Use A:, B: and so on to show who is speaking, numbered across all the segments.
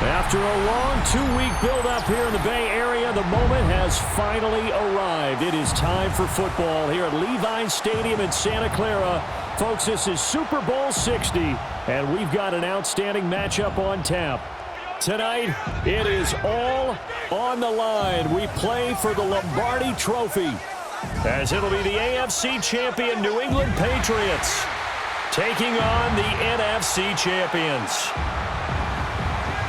A: After a long 2-week build-up here in the Bay Area, the moment has finally arrived. It is time for football here at Levi Stadium in Santa Clara. Folks, this is Super Bowl 60, and we've got an outstanding matchup on tap. Tonight, it is all on the line. We play for the Lombardi Trophy, as it'll be the AFC champion New England Patriots taking on the NFC champions.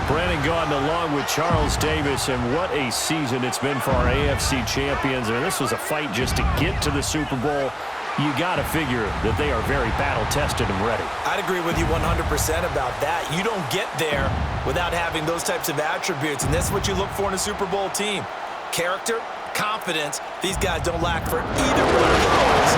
A: Brandon Gaudin along with Charles Davis, and what a season it's been for our AFC champions. And this was a fight just to get to the Super Bowl. You got to figure that they are very battle-tested and ready.
B: I'd agree with you 100% about that. You don't get there without having those types of attributes, and that's what you look for in a Super Bowl team. Character, confidence. These guys don't lack for either one of those.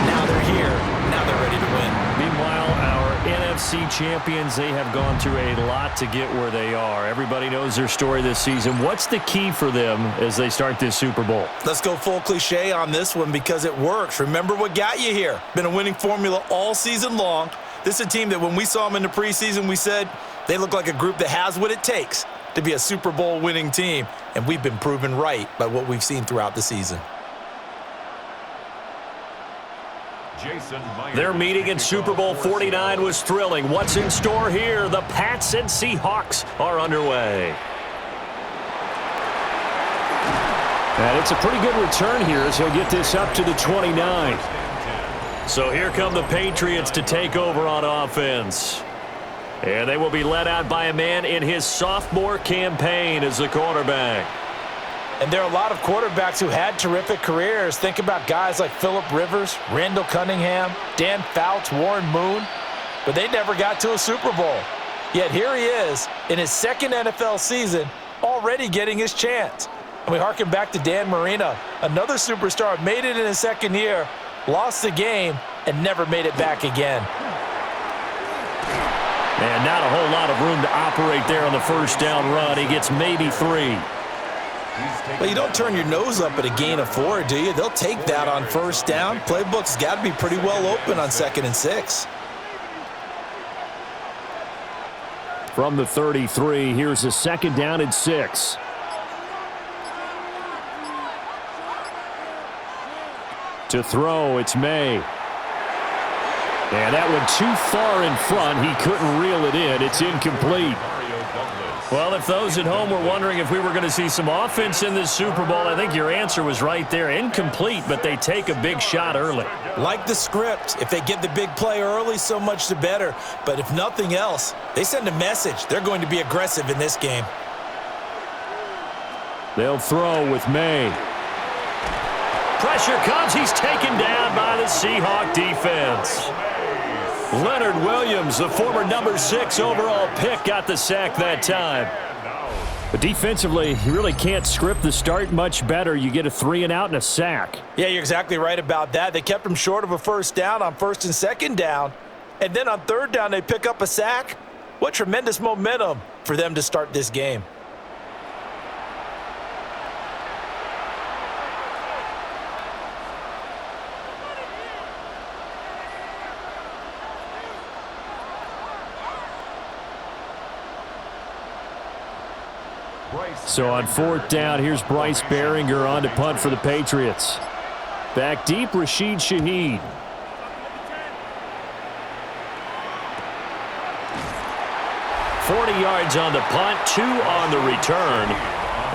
B: Now they're here. Now they're ready to win.
A: Meanwhile, our NFC champions, they have gone through a lot to get where they are. Everybody knows their story this season. What's the key for them as they start this Super Bowl?
B: Let's go full cliche on this one because it works. Remember what got you here. Been a winning formula all season long. This is a team that when we saw them in the preseason, we said they look like a group that has what it takes to be a Super Bowl winning team. And we've been proven right by what we've seen throughout the season.
A: Their meeting in Super Bowl 49 was thrilling. What's in store here? The Pats and Seahawks are underway. And it's a pretty good return here as he'll get this up to the 29. So here come the Patriots to take over on offense. And they will be led out by a man in his sophomore campaign as the quarterback.
B: And there are a lot of quarterbacks who had terrific careers. Think about guys like Phillip Rivers, Randall Cunningham, Dan Fouts, Warren Moon. But they never got to a Super Bowl. Yet here he is in his second NFL season already getting his chance. And we harken back to Dan Marino, another superstar, made it in his second year, lost the game, and never made it back again.
A: And not a whole lot of room to operate there on the first down run. He gets maybe 3.
B: Well, you don't turn your nose up at a gain of 4, do you? They'll take that on first down. Playbook's got to be pretty well open on 2nd and 6.
A: From the 33, here's a 2nd down and 6. To throw, it's May. And that one too far in front. He couldn't reel it in. It's incomplete. Well, if those at home were wondering if we were going to see some offense in this Super Bowl, I think your answer was right there. Incomplete, but they take a big shot early.
B: Like the script, if they get the big play early, so much the better. But if nothing else, they send a message. They're going to be aggressive in this game.
A: They'll throw with May. Pressure comes. He's taken down by the Seahawk defense. Leonard Williams, the former number 6 overall pick, got the sack that time. But defensively, you really can't script the start much better. You get a 3 and out and a sack.
B: Yeah, you're exactly right about that. They kept him short of a first down on 1st and 2nd down. And then on 3rd down, they pick up a sack. What tremendous momentum for them to start this game.
A: So on 4th down, here's Bryce Behringer on to punt for the Patriots. Back deep, Rashid Shaheed. yards on the punt, 2 on the return.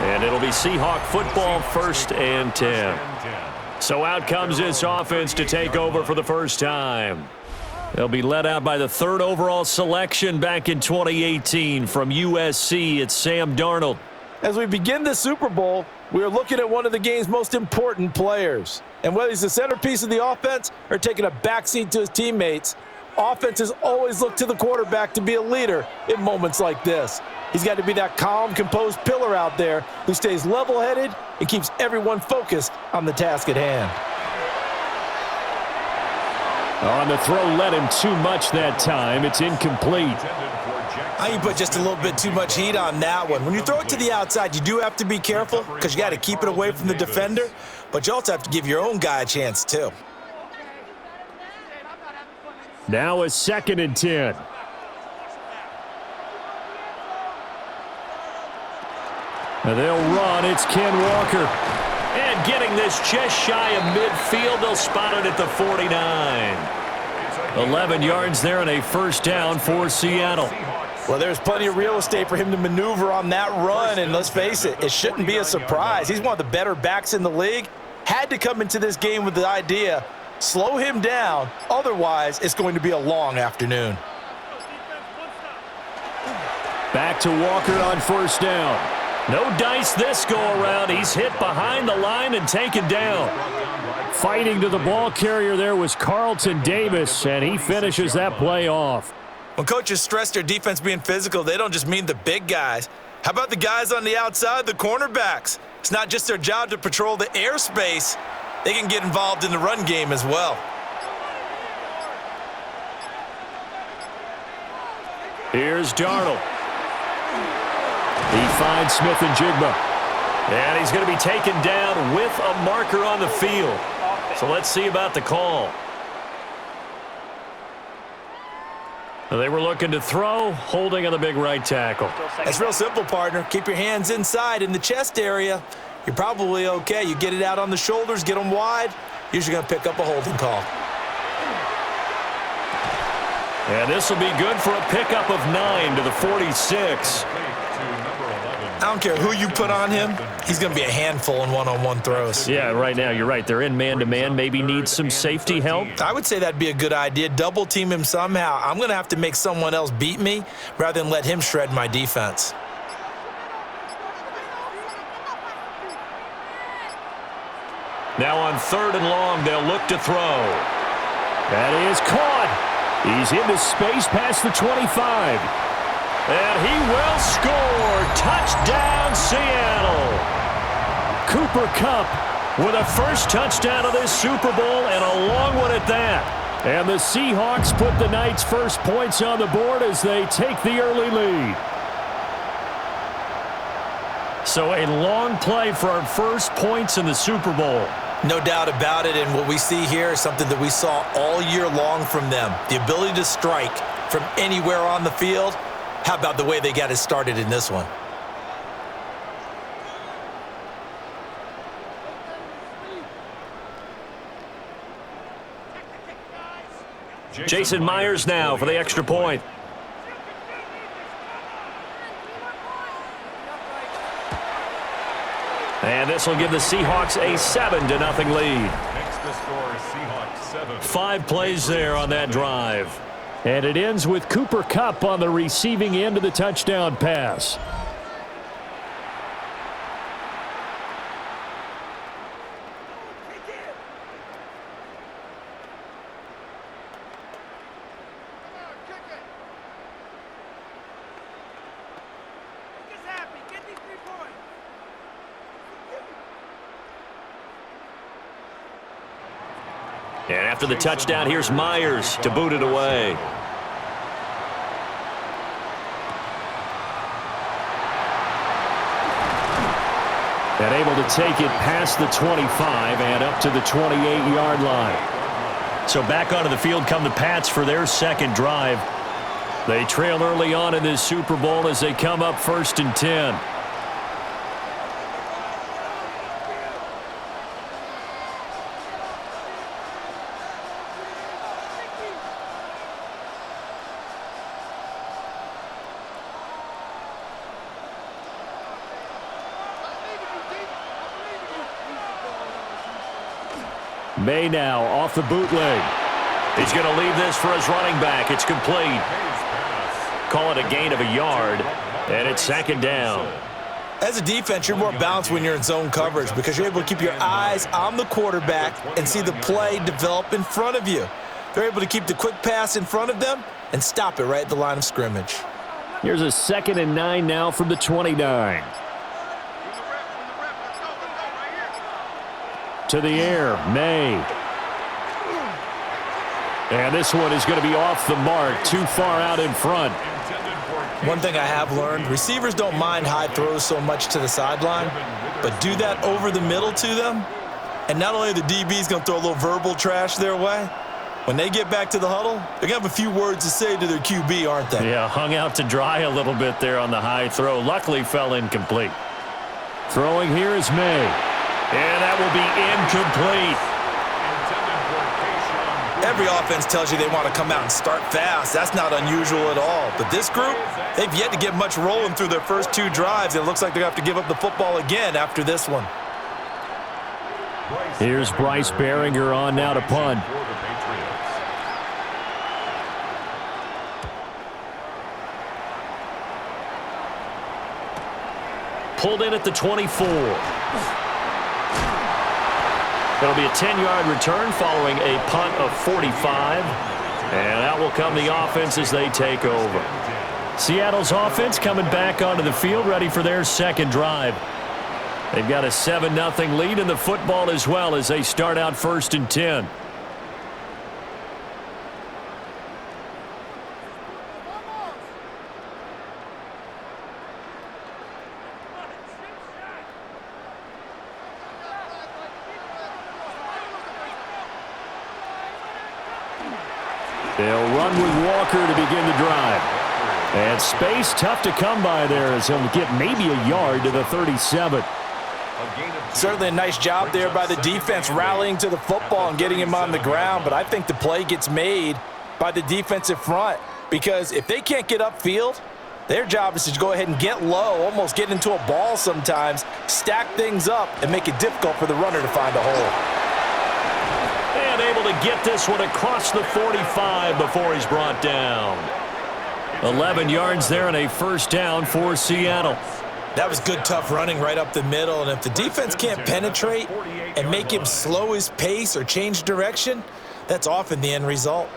A: And it'll be Seahawk football, 1st and 10. So out comes this offense to take over for the first time. They'll be led out by the 3rd overall selection back in 2018 from USC. It's Sam Darnold.
B: As we begin the Super Bowl, we are looking at one of the game's most important players. And whether he's the centerpiece of the offense or taking a backseat to his teammates, offenses always look to the quarterback to be a leader in moments like this. He's got to be that calm, composed pillar out there who stays level-headed and keeps everyone focused on the task at hand.
A: On the throw, led him too much that time. It's incomplete.
B: I think you put just a little bit too much heat on that one. When you throw it to the outside, you do have to be careful because you got to keep it away from the defender, but you also have to give your own guy a chance too.
A: Now a 2nd and 10. And they'll run. It's Ken Walker. And getting this just shy of midfield, they'll spot it at the 49. 11 yards there and a first down for Seattle.
B: Well, there's plenty of real estate for him to maneuver on that run, and let's face it, it shouldn't be a surprise. He's one of the better backs in the league. Had to come into this game with the idea, slow him down, otherwise it's going to be a long afternoon.
A: Back to Walker on first down. No dice this go-around. He's hit behind the line and taken down. Fighting to the ball carrier there was Carlton Davis, and he finishes that play off.
B: When coaches stress their defense being physical, they don't just mean the big guys. How about the guys on the outside, the cornerbacks? It's not just their job to patrol the airspace. They can get involved in the run game as well.
A: Here's Darnold. He finds Smith and Jigba. And he's going to be taken down with a marker on the field. So let's see about the call. They were looking to throw, holding on the big right tackle.
B: It's real simple, partner. Keep your hands inside in the chest area. You're probably okay. You get it out on the shoulders, get them wide. Usually going to pick up a holding call.
A: And this will be good for a pickup of 9 to the 46.
B: I don't care who you put on him. He's going to be a handful in one-on-one throws.
A: Yeah, right now, you're right. They're in man-to-man. Maybe needs some safety help.
B: I would say that'd be a good idea. Double team him somehow. I'm going to have to make someone else beat me rather than let him shred my defense.
A: Now on 3rd and long, they'll look to throw. That is caught. He's into space past the 25. And he will score. Touchdown, Seattle. Cooper Kupp with a first touchdown of this Super Bowl, and a long one at that. And the Seahawks put the night's first points on the board as they take the early lead. So a long play for our first points in the Super Bowl.
B: No doubt about it, and what we see here is something that we saw all year long from them. The ability to strike from anywhere on the field. How about the way they got it started in this one?
A: Jason Myers now for the extra point. And this will give the Seahawks a 7-0 lead. 5 plays there on that drive. And it ends with Cooper Kupp on the receiving end of the touchdown pass. And after the touchdown, here's Myers to boot it away. And able to take it past the 25 and up to the 28-yard line. So back onto the field come the Pats for their second drive. They trail early on in this Super Bowl as they come up 1st and 10. May now off the bootleg. He's going to leave this for his running back. It's complete. Call it a gain of a yard, and it's 2nd down.
B: As a defense, you're more balanced when you're in zone coverage because you're able to keep your eyes on the quarterback and see the play develop in front of you. They're able to keep the quick pass in front of them and stop it right at the line of scrimmage.
A: Here's a 2nd and 9 now from the 29. To the air, May. And this one is going to be off the mark, too far out in front.
B: One thing I have learned, receivers don't mind high throws so much to the sideline, but do that over the middle to them, and not only are the DBs going to throw a little verbal trash their way, when they get back to the huddle, they're going to have a few words to say to their QB, aren't they?
A: Yeah, hung out to dry a little bit there on the high throw. Luckily fell incomplete. Throwing here is May. And that will be incomplete.
B: Every offense tells you they want to come out and start fast. That's not unusual at all. But this group, they've yet to get much rolling through their first 2 drives. It looks like they're going to have to give up the football again after this one.
A: Here's Bryce Behringer on now to punt. Pulled in at the 24. It'll be a 10-yard return following a punt of 45. And that will come the offense as they take over. Seattle's offense coming back onto the field, ready for their second drive. They've got a 7-0 lead in the football as well as they start out 1st and 10. They'll run with Walker to begin the drive. And space tough to come by there as he'll get maybe a yard to the 37.
B: Certainly a nice job there by the defense rallying to the football and getting him on the ground, but I think the play gets made by the defensive front because if they can't get upfield, their job is to go ahead and get low, almost get into a ball sometimes, stack things up, and make it difficult for the runner to find a hole.
A: And able to get this one across the 45 before he's brought down. 11 yards there and a first down for Seattle.
B: That was good, tough running right up the middle, and if the defense can't penetrate and make him slow his pace or change direction, that's often the end result.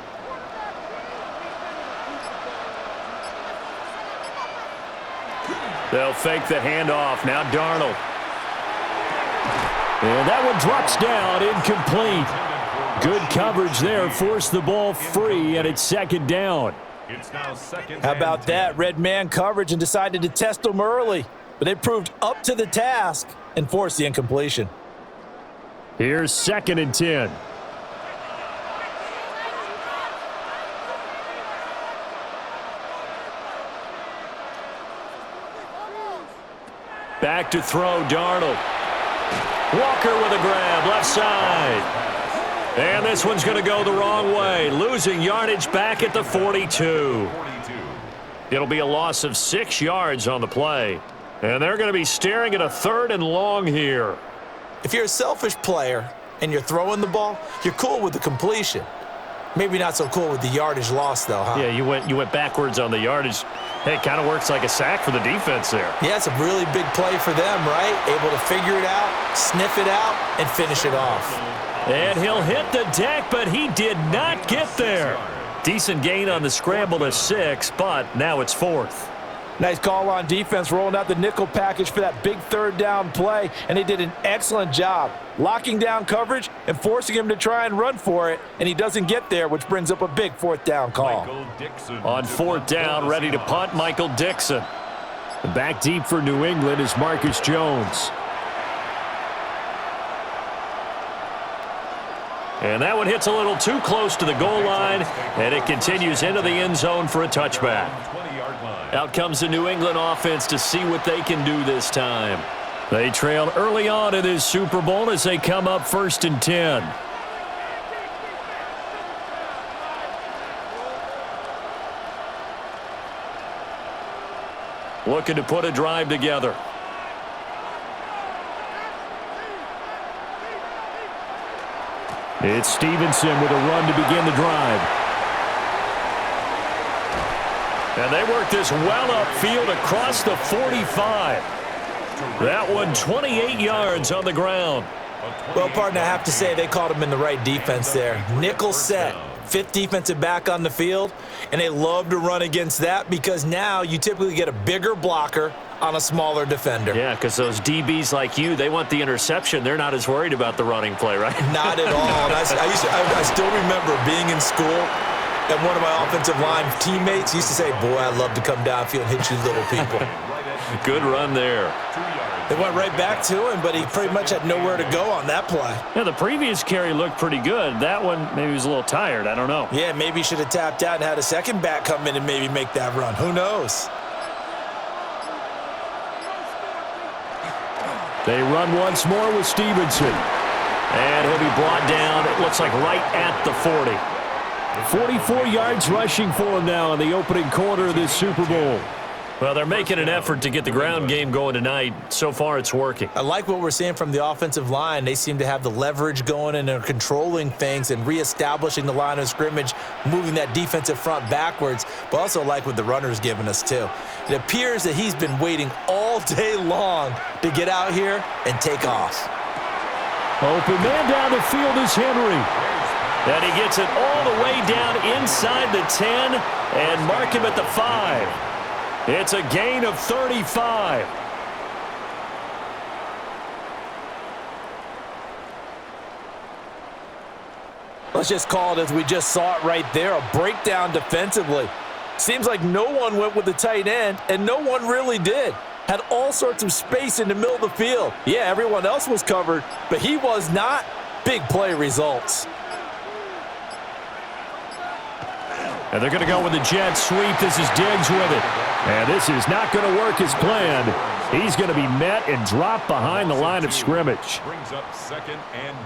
A: They'll fake the handoff. Now Darnold. And that one drops down, incomplete. Good coverage there, forced the ball free, and it's 2nd down.
B: How about that? Red man coverage and decided to test them early, but they proved up to the task and forced the incompletion.
A: Here's 2nd and 10. Back to throw, Darnold. Walker with a grab, left side. And this one's going to go the wrong way, losing yardage back at the 42. It'll be a loss of 6 yards on the play. And they're going to be staring at a 3rd and long here.
B: If you're a selfish player and you're throwing the ball, you're cool with the completion. Maybe not so cool with the yardage loss, though, huh?
A: Yeah, you went backwards on the yardage. Hey, it kind of works like a sack for the defense there.
B: Yeah, it's a really big play for them, right? Able to figure it out, sniff it out, and finish it off.
A: And he'll hit the deck, but he did not get there. Decent gain on the scramble to 6, but now it's 4th.
B: Nice call on defense, rolling out the nickel package for that big 3rd down play, and they did an excellent job locking down coverage and forcing him to try and run for it, and he doesn't get there, which brings up a big 4th down call.
A: On 4th down, ready to punt, Michael Dixon. Back deep for New England is Marcus Jones. And that one hits a little too close to the goal line, and it continues into the end zone for a touchback. Out comes the New England offense to see what they can do this time. They trailed early on in this Super Bowl as they come up 1st and 10. Looking to put a drive together. It's Stevenson with a run to begin the drive. And they work this well upfield across the 45. That one 28 yards on the ground.
B: Well, partner, I have to say they caught him in the right defense there. Nickel set, 5th defensive back on the field, and they love to run against that because now you typically get a bigger blocker on a smaller defender.
A: Yeah, because those DBs like you, they want the interception. They're not as worried about the running play, right?
B: Not at all. And I still remember being in school, and one of my offensive line teammates used to say, boy, I'd love to come downfield and hit you little people.
A: Good run there.
B: They went right back to him, but he pretty much had nowhere to go on that play.
A: Yeah, the previous carry looked pretty good. That one, maybe he was a little tired. I don't know.
B: Yeah, maybe he should have tapped out and had a second back come in and maybe make that run. Who knows?
A: They run once more with Stevenson. And he'll be brought down, it looks like right at the 40. 44 yards rushing for him now in the opening quarter of this Super Bowl. Well, they're making an effort to get the ground game going tonight. So far, it's working.
B: I like what we're seeing from the offensive line. They seem to have the leverage going, and they're controlling things and reestablishing the line of scrimmage, moving that defensive front backwards, but also like what the runner's giving us, too. It appears that he's been waiting all day long to get out here and take off.
A: Open man down the field is Henry. And he gets it all the way down inside the 10 and mark him at the 5. It's a gain of 35.
B: Let's just call it as we just saw it right there, a breakdown defensively. Seems like no one went with the tight end, and no one really did. Had all sorts of space in the middle of the field. Yeah, everyone else was covered, but he was not. Big play results.
A: And they're going to go with the jet sweep. This is Diggs with it. And this is not going to work as planned. He's going to be met and dropped behind the line of scrimmage.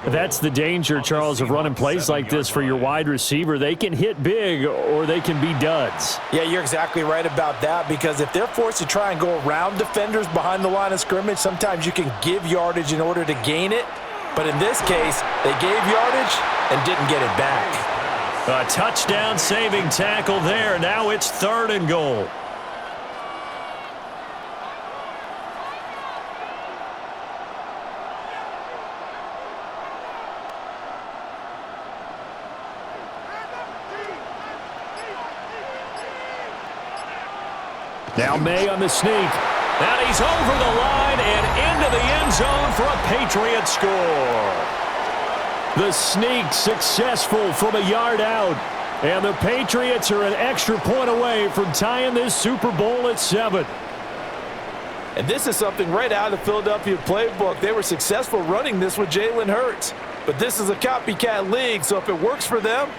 A: That's the danger, Charles, of running plays like this for your wide receiver. They can hit big or they can be duds.
B: Yeah, you're exactly right about that, because if they're forced to try and go around defenders behind the line of scrimmage, sometimes you can give yardage in order to gain it. But in this case, they gave yardage and didn't get it back.
A: A touchdown-saving tackle there. Now it's 3rd and goal. Now May on the sneak. And he's over the line and into the end zone for a Patriots score. The sneak successful from a yard out. And the Patriots are an extra point away from tying this Super Bowl at 7.
B: And this is something right out of the Philadelphia playbook. They were successful running this with Jalen Hurts. But this is a copycat league, so if it works for them,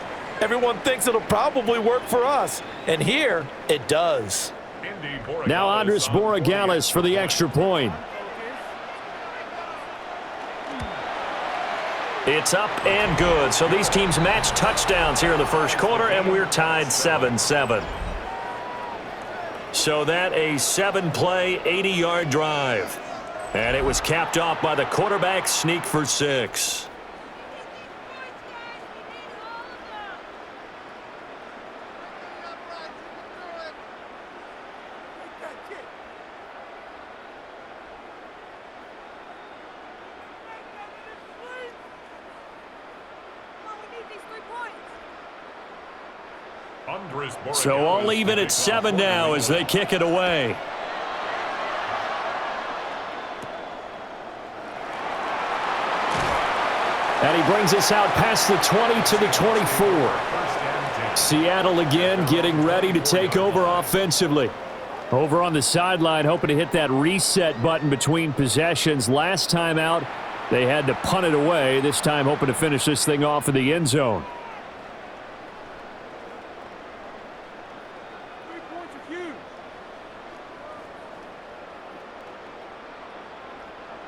B: everyone thinks it'll probably work for us. And here, it does.
A: Now Andres Borregales for the extra point. It's up and good. So these teams match touchdowns here in the first quarter, and we're tied 7-7. So that a 7-play, 80-yard drive. And it was capped off by the quarterback sneak for 6. So all even at 7 now as they kick it away. And he brings us out past the 20 to the 24. Seattle again getting ready to take over offensively. Over on the sideline, hoping to hit that reset button between possessions. Last time out, they had to punt it away. This time hoping to finish this thing off in the end zone.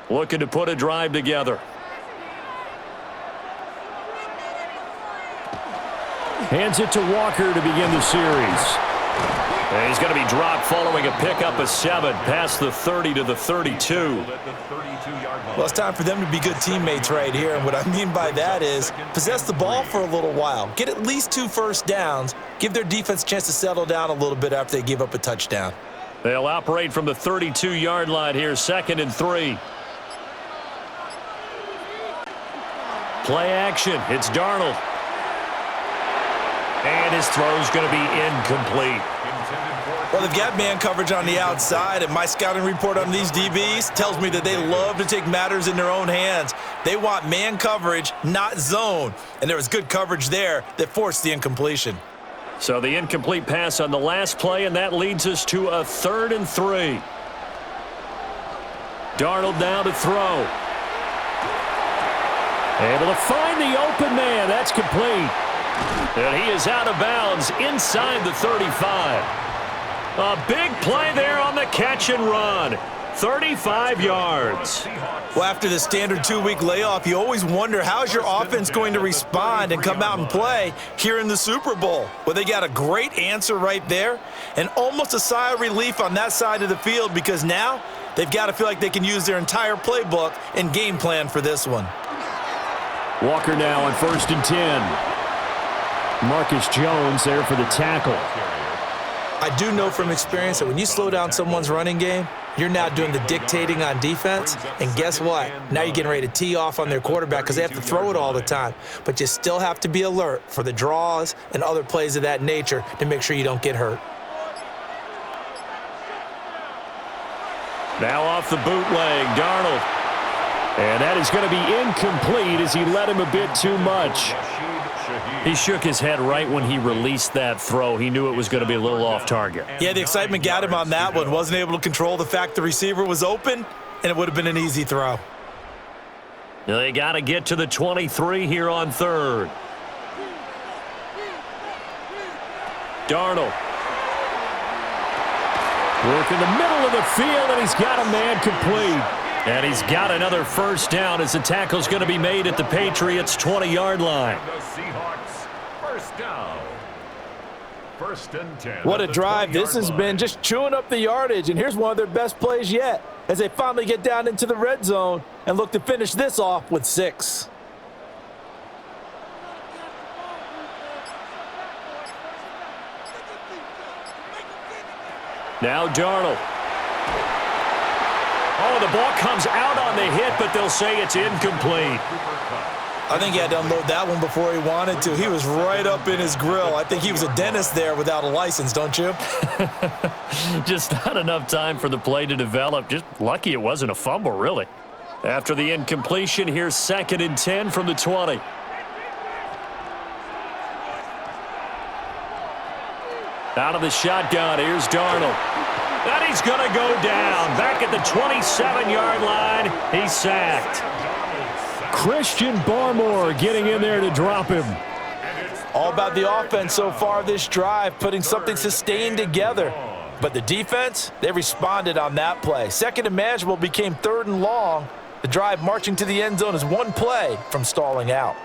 A: Looking to put a drive together. Hands it to Walker to begin the series. And he's going to be dropped following a pickup of 7 past the 30 to the 32.
B: Well, it's time for them to be good teammates right here. And what I mean by that is possess the ball for a little while. Get at least 2 first downs. Give their defense a chance to settle down a little bit after they give up a touchdown.
A: They'll operate from the 32-yard line here, 2nd and 3. Play action. It's Darnold. And his throw's going to be incomplete.
B: Well, they've got man coverage on the outside, and my scouting report on these DBs tells me that they love to take matters in their own hands. They want man coverage, not zone. And there was good coverage there that forced the incompletion.
A: So the incomplete pass on the last play, and that leads us to a 3rd and 3. Darnold now to throw. Able to find the open man. That's complete. And he is out of bounds inside the 35. A big play there on the catch and run. 35 yards.
B: Well, after the standard 2-week layoff, you always wonder how's your offense going to respond and come out and play here in the Super Bowl. Well, they got a great answer right there and almost a sigh of relief on that side of the field because now they've got to feel like they can use their entire playbook and game plan for this one.
A: Walker now on 1st and 10. Marcus Jones there for the tackle.
B: I do know from experience that when you slow down someone's running game, you're now doing the dictating on defense, and guess what? Now you're getting ready to tee off on their quarterback because they have to throw it all the time. But you still have to be alert for the draws and other plays of that nature to make sure you don't get hurt.
A: Now off the bootleg, Darnold. And that is going to be incomplete as he led him a bit too much. He shook his head right when he released that throw. He knew it was going to be a little off target.
B: Yeah, the excitement got him on that one. Wasn't able to control the fact the receiver was open, and it would have been an easy throw.
A: They got to get to the 23 here on 3rd. Darnold. Work in the middle of the field, and he's got a man complete. And he's got another first down as the tackle's going to be made at the Patriots' 20-yard line.
C: The Seahawks, first down. 1st and 10.
B: What a drive this has been, just chewing up the yardage. And here's one of their best plays yet as they finally get down into the red zone and look to finish this off with 6.
A: Now Darnold. Oh, the ball comes out on the hit, but they'll say it's incomplete.
B: I think he had to unload that one before he wanted to. He was right up in his grill. I think he was a dentist there without a license, don't you?
A: Just not enough time for the play to develop. Just lucky it wasn't a fumble, really. After the incompletion, here's 2nd and 10 from the 20. Out of the shotgun, here's Darnold. And he's going to go down. Back at the 27-yard line, he's sacked. Christian Barmore getting in there to drop him.
B: All about the offense so far this drive, putting something sustained together. But the defense, they responded on that play. 2nd and manageable became 3rd and long. The drive marching to the end zone is one play from stalling out.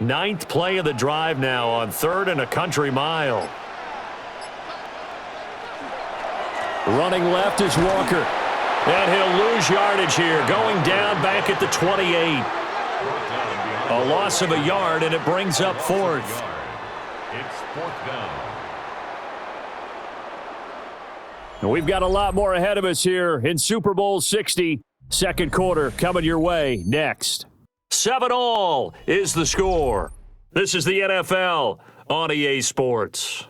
A: Ninth play of the drive now on 3rd and a country mile. Running left is Walker. And he'll lose yardage here. Going down back at the 28. A loss of a yard, and it brings up 4th.
C: It's 4th down.
A: And we've got a lot more ahead of us here in Super Bowl 60. 2nd quarter coming your way next. 7-all is the score. This is the NFL on EA Sports.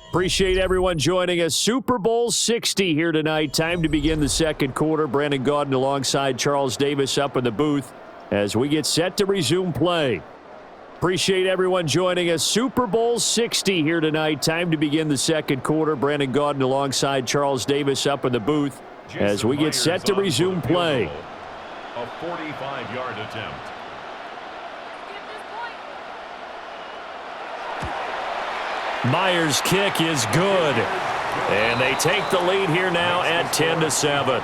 A: Appreciate everyone joining us. Super Bowl 60 here tonight. Time to begin the 2nd quarter. Brandon Gaudin alongside Charles Davis up in the booth as we get set to resume play. Appreciate everyone joining us. Super Bowl 60 here tonight. Time to begin the 2nd quarter. Brandon Gaudin alongside Charles Davis up in the booth as we get set to resume play.
C: A 45-yard attempt.
A: Myers' kick is good. And they take the lead here now at 10-7.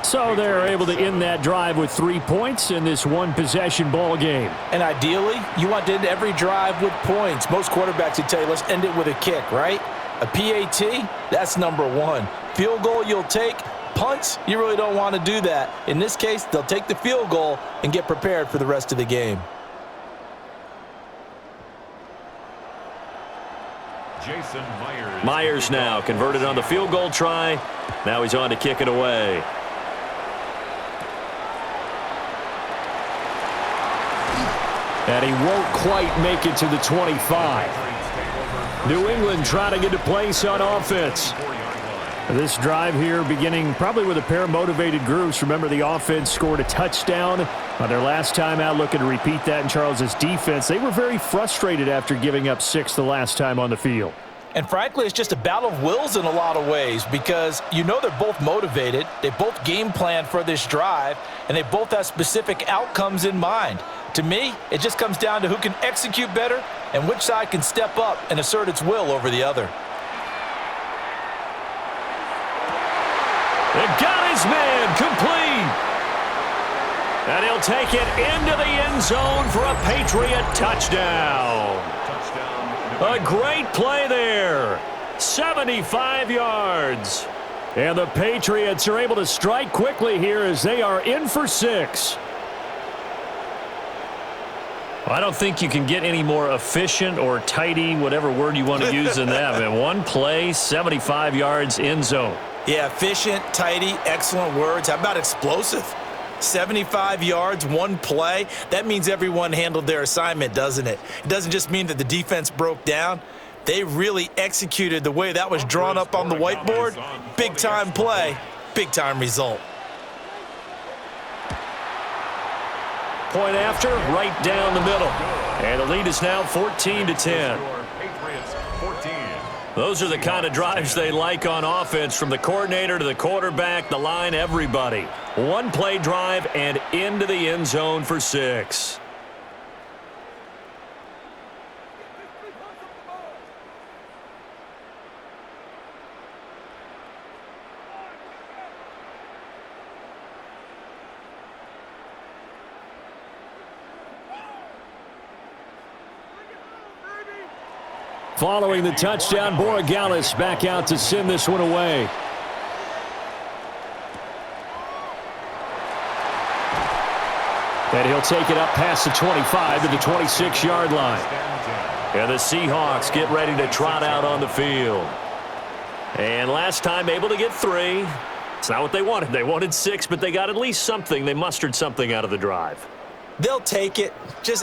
A: So they're able to end that drive with 3 points in this one-possession ball game.
B: And ideally, you want to end every drive with points. Most quarterbacks would tell you, let's end it with a kick, right? A PAT, that's number 1. Field goal you'll take. Punts, you really don't want to do that. In this case, they'll take the field goal and get prepared for the rest of the game.
C: Jason
A: Myers now converted on the field goal try. Now he's on to kick it away. And he won't quite make it to the 25. New England trying to get to place on offense. This drive here beginning probably with a pair of motivated groups. Remember, the offense scored a touchdown On their last time out, looking to repeat that in Charles's defense. They were very frustrated after giving up 6 the last time on the field.
B: And frankly, it's just a battle of wills in a lot of ways because you know they're both motivated, they both game plan for this drive, and they both have specific outcomes in mind. To me, it just comes down to who can execute better and which side can step up and assert its will over the other.
A: They got his man complete. And he'll take it into the end zone for a Patriot touchdown. A great play there. 75 yards. And the Patriots are able to strike quickly here as they are in for 6.
D: I don't think you can get any more efficient or tidy, whatever word you want to use in that. Man, one play, 75 yards, end zone.
B: Yeah, efficient, tidy, excellent words. How about explosive? 75 yards, one play. That means everyone handled their assignment, doesn't it? It doesn't just mean that the defense broke down. They really executed the way that was drawn up on the whiteboard. Big-time play, big-time result.
A: Point after, right down the middle. And the lead is now 14-10.
D: Those are the kind of drives they like on offense, from the coordinator to the quarterback, the line, everybody.
A: One play drive and into the end zone for 6. Following the touchdown, Borregales back out to send this one away. And he'll take it up past the 25 to the 26-yard line. And the Seahawks get ready to trot out on the field. And last time able to get 3. It's not what they wanted. They wanted 6, but they got at least something. They mustered something out of the drive.
B: They'll take it.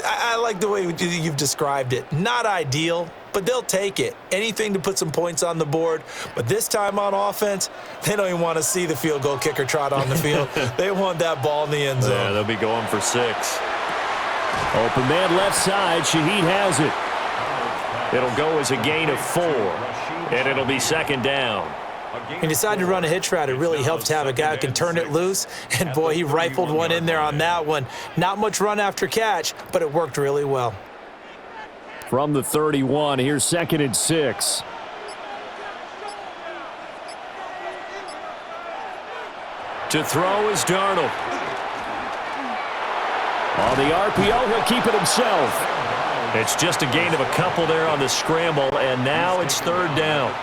B: I like the way you've described it. Not ideal, but they'll take it. Anything to put some points on the board. But this time on offense, they don't even want to see the field goal kicker trot on the field. They want that ball in the end zone.
D: Yeah, they'll be going for 6.
A: Open man left side. Shaheed has it. It'll go as a gain of 4. And it'll be second down.
B: He decided to run a hitch route. It really helps to have a guy who can turn it loose. And, boy, he rifled one in there on that one. Not much run after catch, but it worked really well.
A: From the 31, here's 2nd and 6. To throw is Darnold. On the RPO, he'll keep it himself. It's just a gain of a couple there on the scramble, and now it's 3rd down.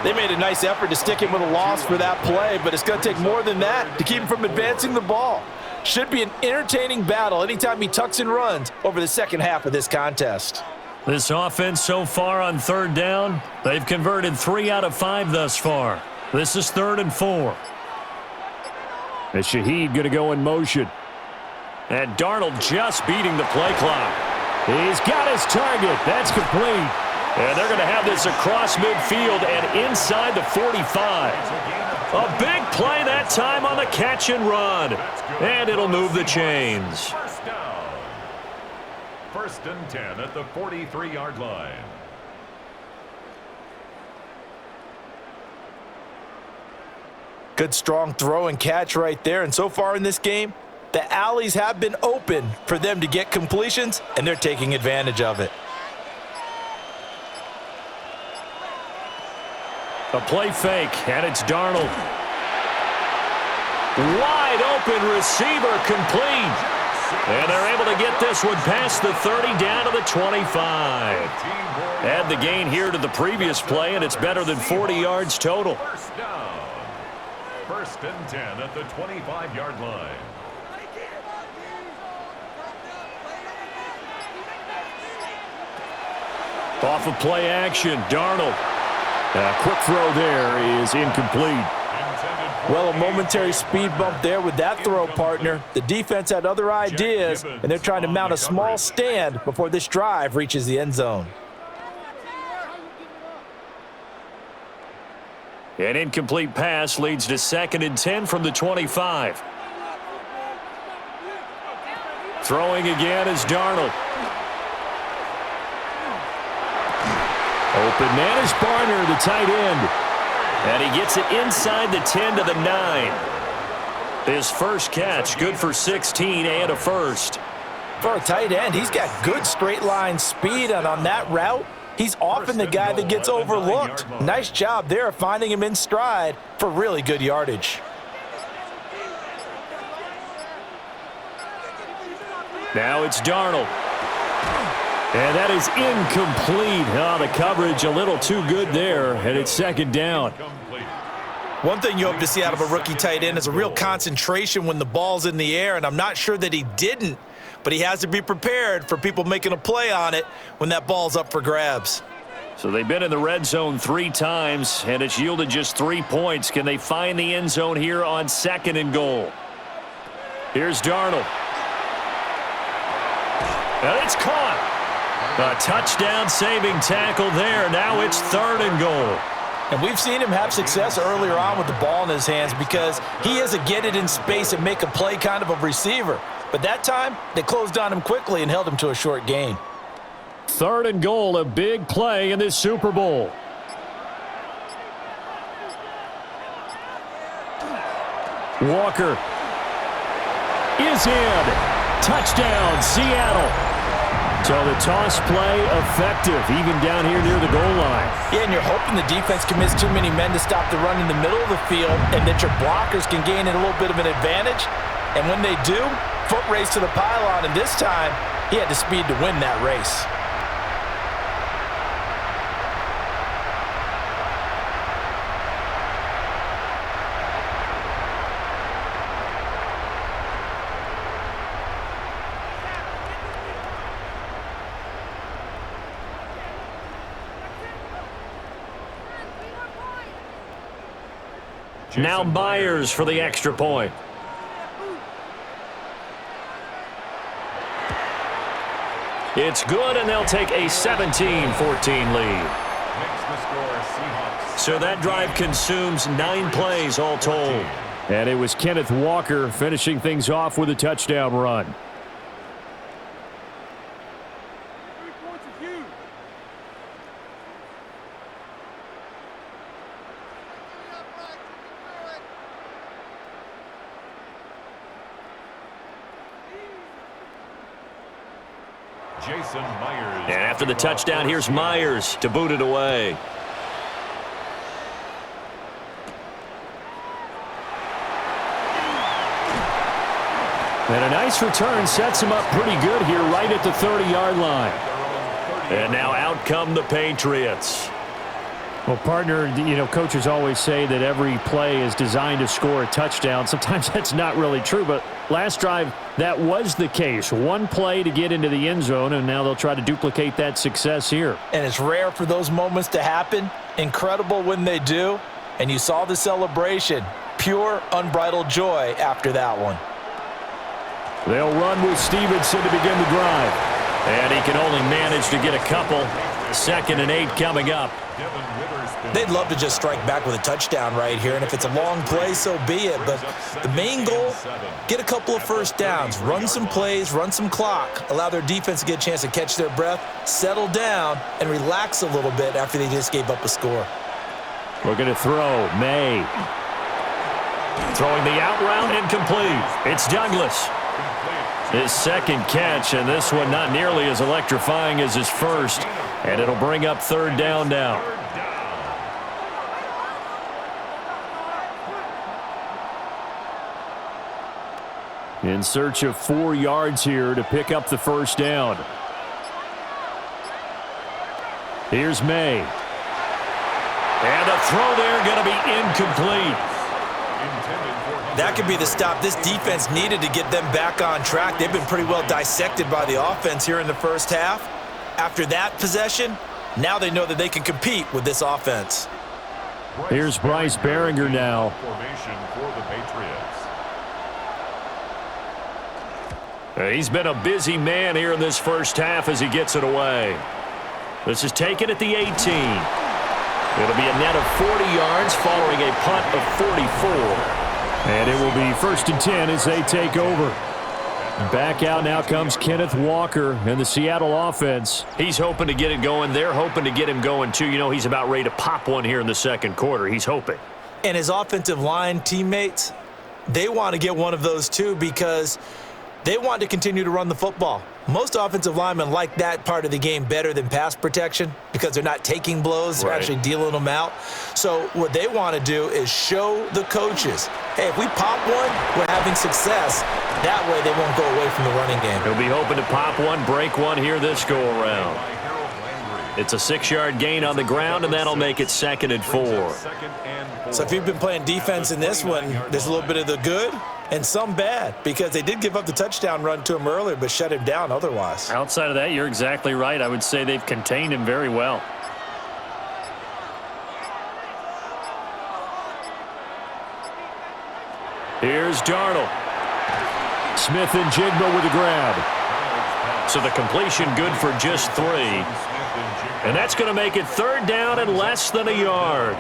B: They made a nice effort to stick him with a loss for that play, but it's going to take more than that to keep him from advancing the ball. Should be an entertaining battle anytime he tucks and runs over the second half of this contest.
D: This offense so far on 3rd down, they've converted 3 out of 5 thus far. This is 3rd and 4.
A: And Shaheed going to go in motion. And Darnold just beating the play clock. He's got his target. That's complete. And they're going to have this across midfield and inside the 45. A big play that time on the catch and run. And it'll move the chains.
C: First down. 1st and 10 at the 43-yard line.
B: Good strong throw and catch right there. And so far in this game, the alleys have been open for them to get completions, and they're taking advantage of it.
A: A play fake, and it's Darnold. Wide open receiver complete. And they're able to get this one past the 30 down to the 25. Add the gain here to the previous play, and it's better than 40 yards total.
C: First down. 1st and 10 at the 25-yard line.
A: Off of play action, Darnold. A quick throw there is incomplete.
B: Well, a momentary speed bump there with that throw, partner. The defense had other ideas, and they're trying to mount a small stand before this drive reaches the end zone.
A: An incomplete pass leads to 2nd and 10 from the 25. Throwing again is Darnold. Open man is Barner, the tight end. And he gets it inside the 10 to the 9. His first catch, good for 16 and a first.
B: For a tight end, he's got good straight line speed, and on that route, he's often the guy that gets overlooked. Nice job there of finding him in stride for really good yardage.
A: Now it's Darnold. And that is incomplete. Oh, the coverage a little too good there, and it's second down.
B: One thing you hope to see out of a rookie tight end is a real concentration when the ball's in the air, and I'm not sure that he didn't, but he has to be prepared for people making a play on it when that ball's up for grabs.
A: So they've been in the red zone 3 times, and it's yielded just 3 points. Can they find the end zone here on 2nd and goal? Here's Darnold. And it's caught. A touchdown-saving tackle there. Now it's 3rd and goal.
B: And we've seen him have success earlier on with the ball in his hands because he is a get it in space and make a play kind of a receiver. But that time, they closed on him quickly and held him to a short gain.
A: 3rd and goal, a big play in this Super Bowl. Walker is in. Touchdown, Seattle. So the toss play effective, even down here near the goal line.
B: Yeah, and you're hoping the defense commits too many men to stop the run in the middle of the field and that your blockers can gain a little bit of an advantage. And when they do, foot race to the pylon, and this time, he had the speed to win that race.
A: Now Myers for the extra point. It's good, and they'll take a 17-14 lead. So that drive consumes 9 plays all told. And it was Kenneth Walker finishing things off with a touchdown run. And after the touchdown, here's Myers to boot it away. And a nice return sets him up pretty good here right at the 30-yard line. And now out come the Patriots. Well, partner, you know, coaches always say that every play is designed to score a touchdown. Sometimes that's not really true, but last drive, that was the case. One play to get into the end zone, and now they'll try to duplicate that success here.
B: And it's rare for those moments to happen. Incredible when they do. And you saw the celebration. Pure, unbridled joy after that one.
A: They'll run with Stevenson to begin the drive. And he can only manage to get a couple. 2nd and 8 coming up.
B: They'd love to just strike back with a touchdown right here, and if it's a long play, so be it. But the main goal, get a couple of first downs, run some plays, run some clock, allow their defense to get a chance to catch their breath, settle down, and relax a little bit after they just gave up a score.
A: Looking to throw, May. Throwing the out route, incomplete. It's Douglas. His 2nd catch, and this one not nearly as electrifying as his first. And it'll bring up 3rd down now. In search of 4 yards here to pick up the first down. Here's May. And the throw there going to be incomplete.
B: That could be the stop this defense needed to get them back on track. They've been pretty well dissected by the offense here in the first half. After that possession, now they know that they can compete with this offense.
A: Here's Bryce Behringer now.
C: Formation for the Patriots.
A: He's been a busy man here in this first half as he gets it away. This is taken at the 18. It'll be a net of 40 yards following a punt of 44. And it will be 1st and 10 as they take over. Back out now comes Kenneth Walker and the Seattle offense.
D: He's hoping to get it going. They're hoping to get him going, too. You know, he's about ready to pop one here in the second quarter. He's hoping.
B: And his offensive line teammates, they want to get one of those, too, because they want to continue to run the football. Most offensive linemen like that part of the game better than pass protection because they're not taking blows. They're actually dealing them out. So what they want to do is show the coaches, hey, if we pop one, we're having success. That way they won't go away from the running game.
D: He'll be hoping to pop one, break one here this go-around. It's a 6-yard gain on the ground, and that'll make it 2nd and 4.
B: So if you've been playing defense in this one, there's a little bit of the good and some bad, because they did give up the touchdown run to him earlier but shut him down otherwise.
D: Outside of that, you're exactly right. I would say they've contained him very well. Here's Darnold.
A: Smith and Jigba with the grab.
D: So the completion good for just 3. And that's going to make it 3rd down and less than a yard.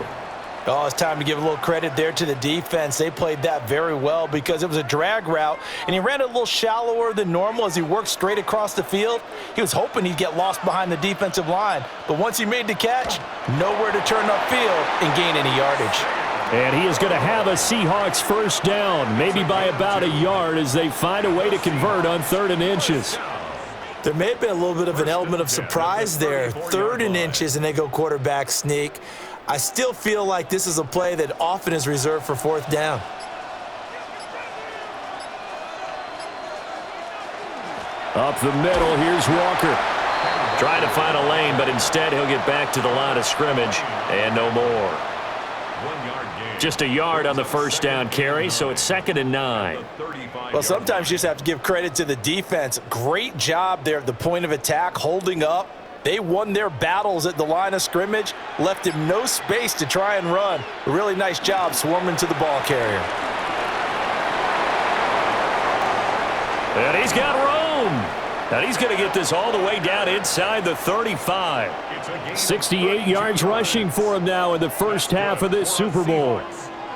B: Oh, it's time to give a little credit there to the defense. They played that very well because it was a drag route, and he ran it a little shallower than normal as he worked straight across the field. He was hoping he'd get lost behind the defensive line, but once he made the catch, nowhere to turn upfield and gain any yardage.
A: And he is going to have a Seahawks 1st down, maybe by about a yard as they find a way to convert on 3rd and inches.
B: There may have been a little bit of an element of surprise there. 3rd and inches, and they go quarterback sneak. I still feel like this is a play that often is reserved for 4th down.
A: Up the middle, here's Walker.
D: Trying to find a lane, but instead he'll get back to the line of scrimmage and no more. Just a yard on the 1st down carry, so it's 2nd and 9.
B: Well, sometimes you just have to give credit to the defense. Great job there at the point of attack, holding up. They won their battles at the line of scrimmage, left him no space to try and run. A really nice job swarming to the ball carrier.
D: And he's got room. And he's going to get this all the way down inside the 35.
A: 68 yards rushing for him now in the first half of this Super Bowl.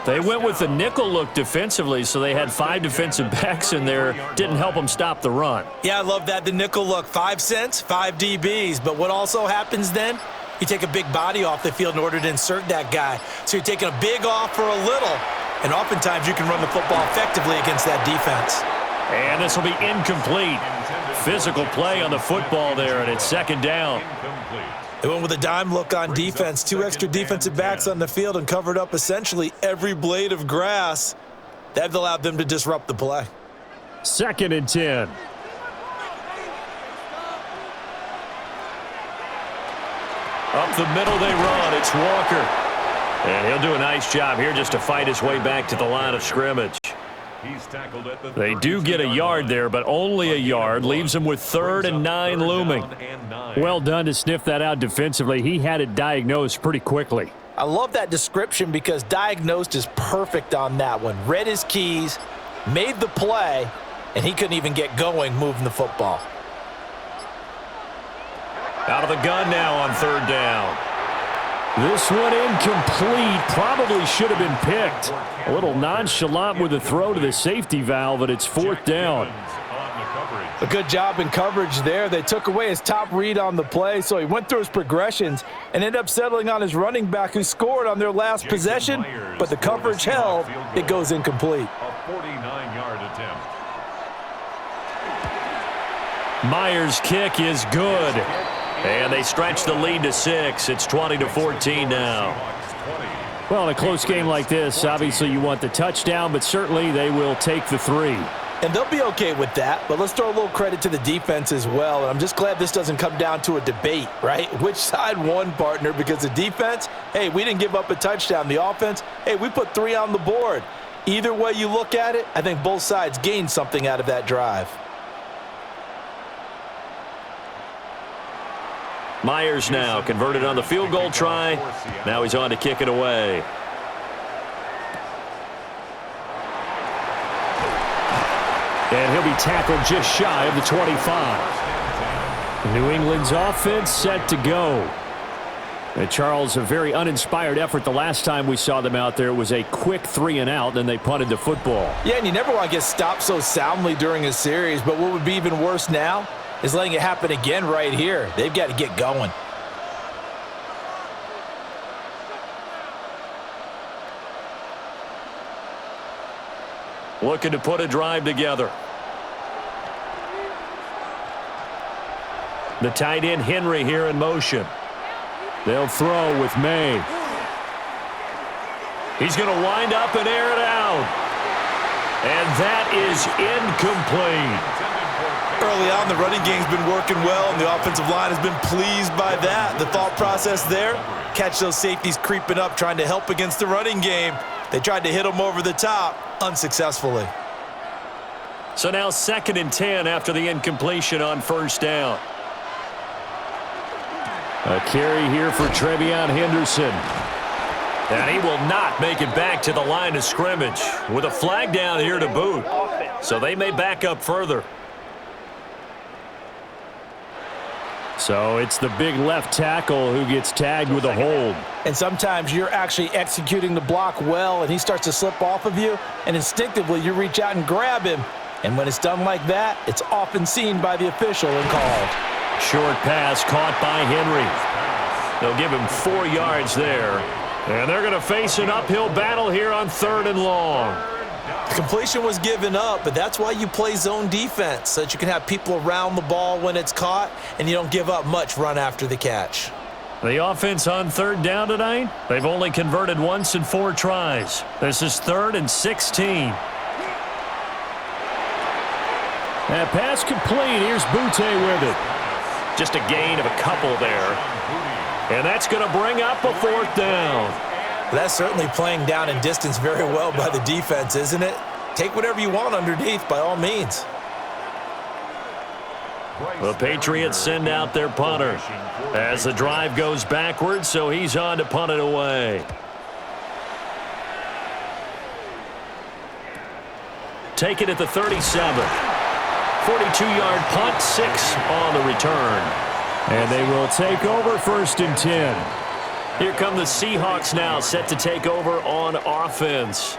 D: They went with the nickel look defensively, so they had 5 defensive backs in there. Didn't help them stop the run.
B: Yeah, I love that. The nickel look, 5 cents, 5 DBs. But what also happens then? You take a big body off the field in order to insert that guy. So you're taking a big off for a little. And oftentimes you can run the football effectively against that defense.
D: And this will be incomplete. Physical play on the football there, and it's 2nd down.
B: They went with a dime look on defense. 2 extra defensive backs on the field and covered up essentially every blade of grass. That allowed them to disrupt the play.
A: 2nd and 10.
D: Up the middle they run. It's Walker. And he'll do a nice job here just to fight his way back to the line of scrimmage. They do get a yard there, but only a yard. Leaves them with 3rd and 9 looming.
A: Well done to sniff that out defensively. He had it diagnosed pretty quickly.
B: I love that description because diagnosed is perfect on that one. Read his keys, made the play, and he couldn't even get going moving the football.
D: Out of the gun now on 3rd down.
A: This one incomplete. Probably should have been picked. A little nonchalant with the throw to the safety valve, but it's 4th down.
B: A good job in coverage there. They took away his top read on the play, so he went through his progressions and ended up settling on his running back who scored on their last possession, but the coverage held. It goes incomplete.
C: A 49-yard attempt.
D: Myers' kick is good. And they stretch the lead to 6. It's 20-14 now.
A: Well, in a close game like this, obviously you want the touchdown, but certainly they will take the 3.
B: And they'll be okay with that, but let's throw a little credit to the defense as well. And I'm just glad this doesn't come down to a debate, right? Which side won, partner? Because the defense, hey, we didn't give up a touchdown. The offense, hey, we put 3 on the board. Either way you look at it, I think both sides gained something out of that drive.
D: Myers now converted on the field goal try. Now he's on to kick it away.
A: And he'll be tackled just shy of the 25. New England's offense set to go. And Charles, a very uninspired effort the last time we saw them out there. It was a quick 3-and-out, then they punted the football.
B: Yeah, and you never want to get stopped so soundly during a series, but what would be even worse now is letting it happen again right here. They've got to get going.
D: Looking to put a drive together. The tight end Henry here in motion.
A: They'll throw with May.
D: He's going to wind up and air it out. And that is incomplete.
B: Early on, the running game's been working well, and the offensive line has been pleased by that. The thought process there, catch those safeties creeping up, trying to help against the running game. They tried to hit them over the top, unsuccessfully.
D: So now 2nd and 10 after the incompletion on first down.
A: A carry here for Trevion Henderson.
D: And he will not make it back to the line of scrimmage with a flag down here to boot. So they may back up further.
A: So it's the big left tackle who gets tagged with a hold.
B: And sometimes you're actually executing the block well, and he starts to slip off of you, and instinctively you reach out and grab him. And when it's done like that, it's often seen by the official and called.
A: Short pass caught by Henry.
D: They'll give him 4 yards there. And they're going to face an uphill battle here on 3rd and long.
B: Completion was given up, but that's why you play zone defense, so that you can have people around the ball when it's caught, and you don't give up much run after the catch.
D: The offense on 3rd down tonight, they've only converted once in 4 tries. This is 3rd and 16.
A: That pass complete. Here's Butte with it.
D: Just a gain of a couple there. And that's going to bring up a 4th down.
B: That's certainly playing down in distance very well by the defense, isn't it? Take whatever you want underneath by all means.
D: The Patriots send out their punter as the drive goes backwards, so he's on to punt it away. Take it at the 37. 42-yard punt, 6 on the return.
A: And they will take over 1st and 10.
D: Here come the Seahawks now, set to take over on offense.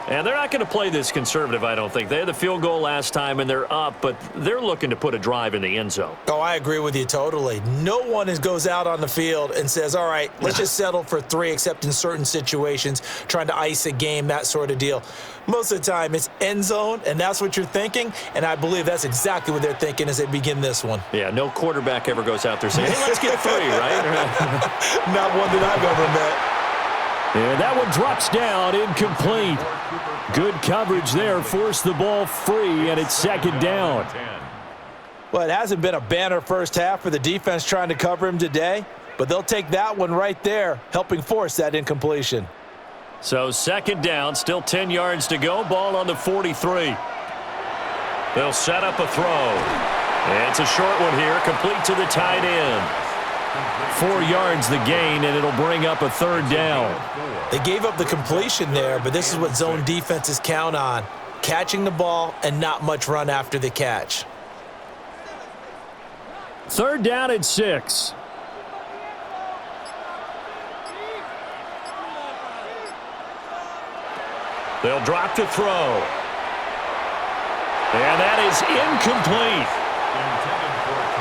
D: And they're not going to play this conservative, I don't think. They had the field goal last time, and they're up, but they're looking to put a drive in the end zone.
B: Oh, I agree with you totally. No one goes out on the field and says, all right, let's just settle for 3, except in certain situations, trying to ice a game, that sort of deal. Most of the time, it's end zone, and that's what you're thinking, and I believe that's exactly what they're thinking as they begin this one.
D: Yeah, no quarterback ever goes out there saying, hey, let's get 3, right?
B: Not one that I've ever met.
A: And that one drops down, incomplete. Good coverage there, forced the ball free, and it's 2nd down.
B: Well, it hasn't been a banner first half for the defense trying to cover him today, but they'll take that one right there, helping force that incompletion.
D: So 2nd down, still 10 yards to go, ball on the 43. They'll set up a throw. And it's a short one here, complete to the tight end.
A: 4 yards the gain, and it'll bring up a 3rd down.
B: They gave up the completion there, but this is what zone defenses count on. Catching the ball and not much run after the catch.
A: 3rd down and 6.
D: They'll drop to throw. And that is incomplete.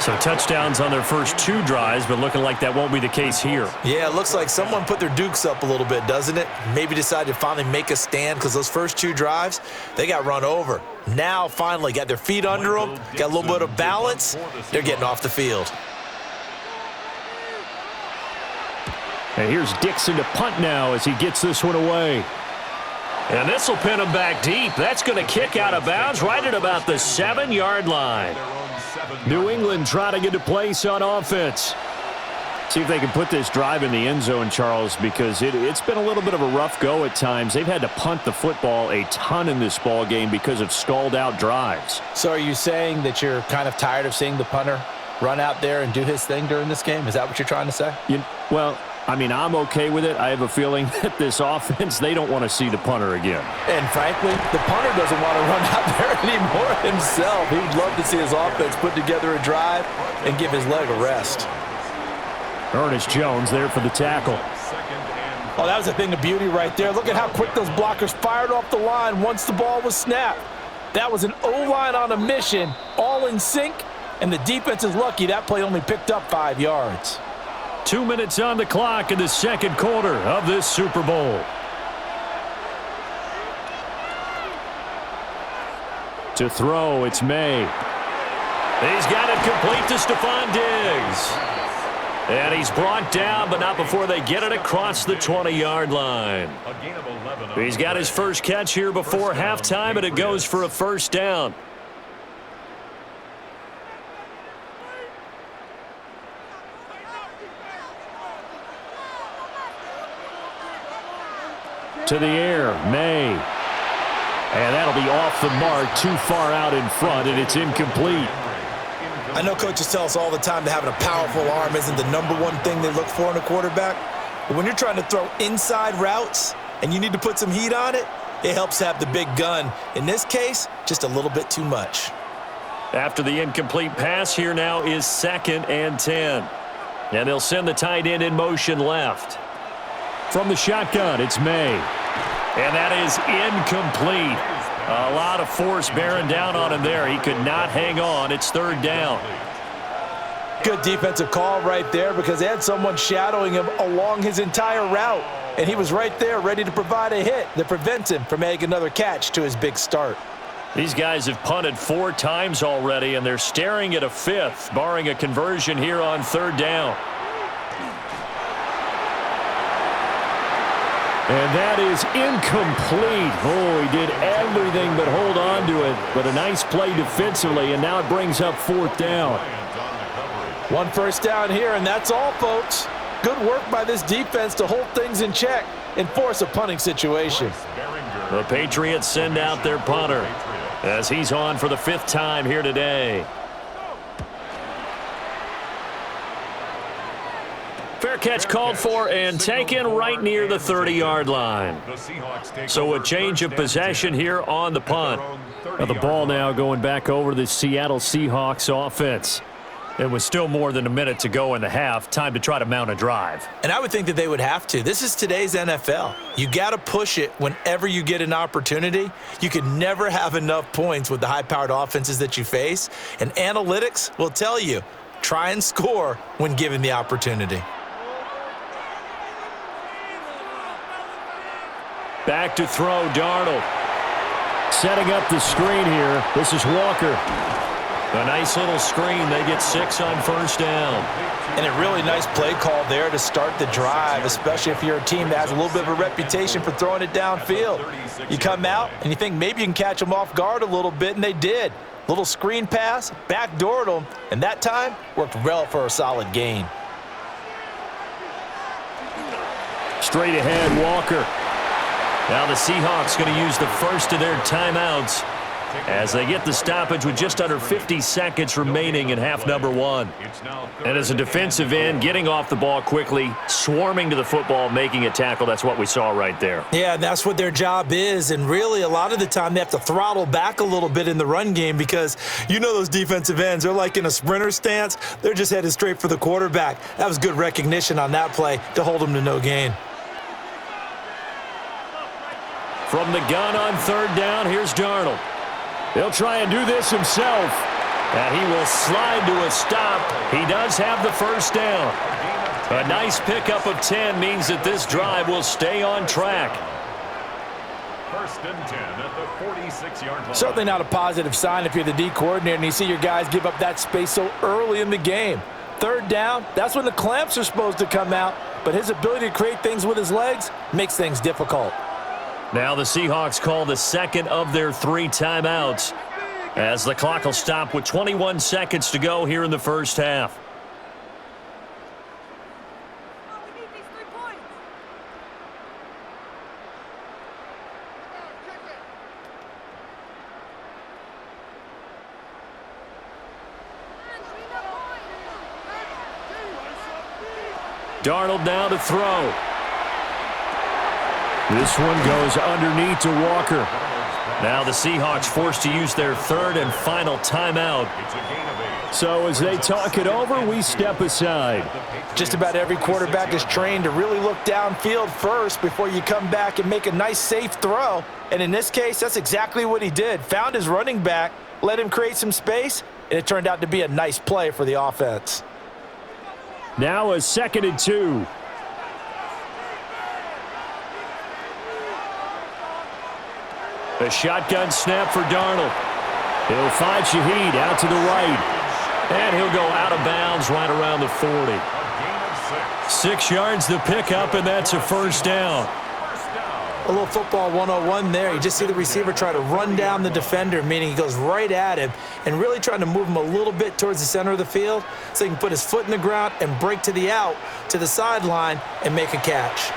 A: So touchdowns on their first 2 drives, but looking like that won't be the case here.
B: Yeah, it looks like someone put their dukes up a little bit, doesn't it? Maybe decided to finally make a stand because those first 2 drives, they got run over. Now, finally, got their feet under them, got a little bit of balance. They're getting off the field.
A: And here's Dixon to punt now as he gets this one away.
D: And this will pin him back deep. That's going to kick out of bounds right at about the 7-yard line.
A: New England trying to get a place on offense. See if they can put this drive in the end zone, Charles, because it's been a little bit of a rough go at times. They've had to punt the football a ton in this ball game because of stalled-out drives.
B: So are you saying that you're kind of tired of seeing the punter run out there and do his thing during this game? Is that what you're trying to say?
A: Well, I mean, I'm okay with it. I have a feeling that this offense, they don't want to see the punter again.
B: And frankly, the punter doesn't want to run out there anymore himself. He'd love to see his offense put together a drive and give his leg a rest.
A: Ernest Jones there for the tackle.
B: Oh, that was a thing of beauty right there. Look at how quick those blockers fired off the line once the ball was snapped. That was an O-line on a mission, all in sync, and the defense is lucky that play only picked up 5 yards.
A: 2 minutes on the clock in the second quarter of this Super Bowl. To throw, it's May. He's got it complete to Stephon Diggs. And he's brought down, but not before they get it across the 20-yard line. He's got his first catch here before halftime, and it goes for a first down. To the air, May. And that'll be off the mark, too far out in front, and it's incomplete.
B: I know coaches tell us all the time that having a powerful arm isn't the #1 thing they look for in a quarterback. But when you're trying to throw inside routes and you need to put some heat on it, it helps to have the big gun. In this case, just a little bit too much.
A: After the incomplete pass, here now is 2nd and 10. And they'll send the tight end in motion left. From the shotgun, it's May. And that is incomplete. A lot of force bearing down on him there. He could not hang on. It's 3rd down.
B: Good defensive call right there because they had someone shadowing him along his entire route. And he was right there ready to provide a hit that prevents him from making another catch to his big start.
A: These guys have punted 4 times already, and they're staring at a 5th, barring a conversion here on 3rd down. And that is incomplete. Oh, he did everything but hold on to it. But a nice play defensively, and now it brings up 4th down.
B: 1 first down here, and that's all, folks. Good work by this defense to hold things in check and force a punting situation.
A: The Patriots send out their punter as he's on for the 5th time here today. Fair catch called for and taken right near the 30-yard line. So a change of possession here on the punt. Now the ball now going back over to the Seattle Seahawks offense. It was still more than a minute to go in the half. Time to try to mount a drive.
B: And I would think that they would have to. This is today's NFL. You got to push it whenever you get an opportunity. You can never have enough points with the high-powered offenses that you face. And analytics will tell you, try and score when given the opportunity.
A: Back to throw, Darnold. Setting up the screen here. This is Walker. A nice little screen. They get 6 on 1st down.
B: And a really nice play call there to start the drive, especially if you're a team that has a little bit of a reputation for throwing it downfield. You come out and you think maybe you can catch them off guard a little bit, and they did. Little screen pass, backdoored them, and that time worked well for a solid gain.
A: Straight ahead, Walker. Now the Seahawks going to use the first of their timeouts as they get the stoppage with just under 50 seconds remaining in half number 1. And as a defensive end, getting off the ball quickly, swarming to the football, making a tackle, that's what we saw right there.
B: Yeah, that's what their job is. And really, a lot of the time, they have to throttle back a little bit in the run game because you know those defensive ends, they're like in a sprinter stance. They're just headed straight for the quarterback. That was good recognition on that play to hold them to no gain.
A: From the gun on 3rd down, here's Darnold. He'll try and do this himself. And he will slide to a stop. He does have the first down. A nice pickup of 10 means that this drive will stay on track.
C: 1st and 10 at the 46-yard line.
B: Certainly not a positive sign if you're the D coordinator and you see your guys give up that space so early in the game. 3rd down, that's when the clamps are supposed to come out. But his ability to create things with his legs makes things difficult.
A: Now the Seahawks call the 2nd of their 3 timeouts as the clock will stop with 21 seconds to go here in the first half. Darnold now to throw. This one goes underneath to Walker.
D: Now the Seahawks forced to use their third and final timeout.
A: So as they talk it over, we step aside.
B: Just about every quarterback is trained to really look downfield first before you come back and make a nice, safe throw. And in this case, that's exactly what he did. Found his running back, let him create some space, and it turned out to be a nice play for the offense.
A: Now a 2nd and 2. A shotgun snap for Darnold. He'll find Shaheed out to the right. And he'll go out of bounds right around the 40.
D: 6 yards the pickup, and that's a first down.
B: A little football 101 there. You just see the receiver try to run down the defender, meaning he goes right at him and really trying to move him a little bit towards the center of the field so he can put his foot in the ground and break to the out, to the sideline, and make a catch.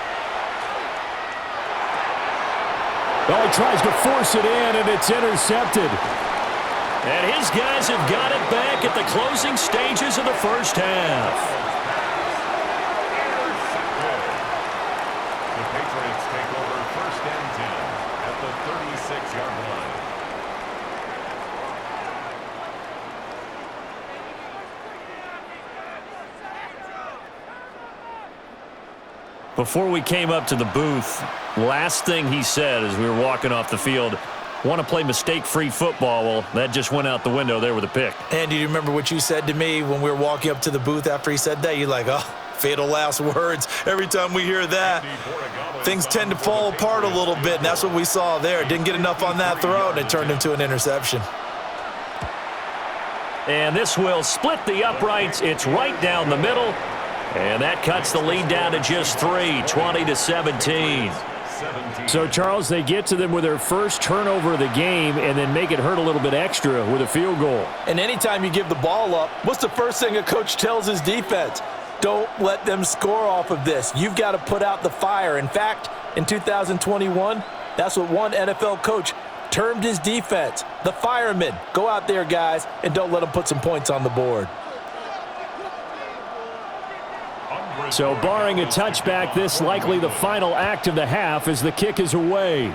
A: Oh, he tries to force it in, and it's intercepted.
D: And his guys have got it back at the closing stages of the first half.
C: The Patriots take over 1st and 10 at the 36-yard line.
D: Before we came up to the booth, last thing he said as we were walking off the field, want to play mistake-free football. Well, that just went out the window there with a pick.
B: And do you remember what you said to me when we were walking up to the booth after he said that? You're like, oh, fatal last words. Every time we hear that, things tend to fall apart a little bit, and that's what we saw there. Didn't get enough on that throw, and it turned into an interception.
D: And this will split the uprights. It's right down the middle. And that cuts the lead down to just 3, 20-17.
A: So, Charles, they get to them with their first turnover of the game and then make it hurt a little bit extra with a field goal.
B: And anytime you give the ball up, what's the first thing a coach tells his defense? Don't let them score off of this. You've got to put out the fire. In fact, in 2021, that's what one NFL coach termed his defense, the firemen. Go out there, guys, and don't let them put some points on the board.
A: So barring a touchback, this likely the final act of the half as the kick is away.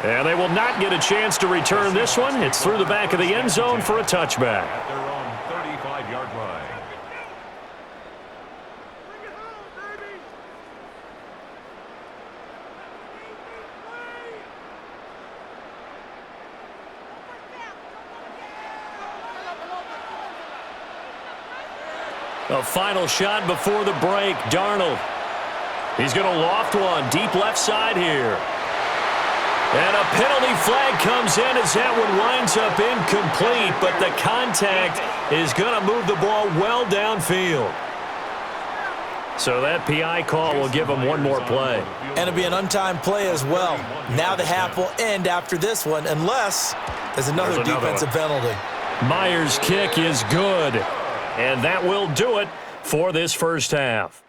D: And they will not get a chance to return this one. It's through the back of the end zone for a touchback.
C: At their own 35-yard line.
D: A final shot before the break. Darnold. He's going to loft one deep left side here. And a penalty flag comes in as that one winds up incomplete, but the contact is going to move the ball well downfield. So that PI call will give him one more play.
B: And it'll be an untimed play as well. Now the half will end after this one unless there's another defensive penalty.
D: Myers' kick is good. And that will do it for this first half.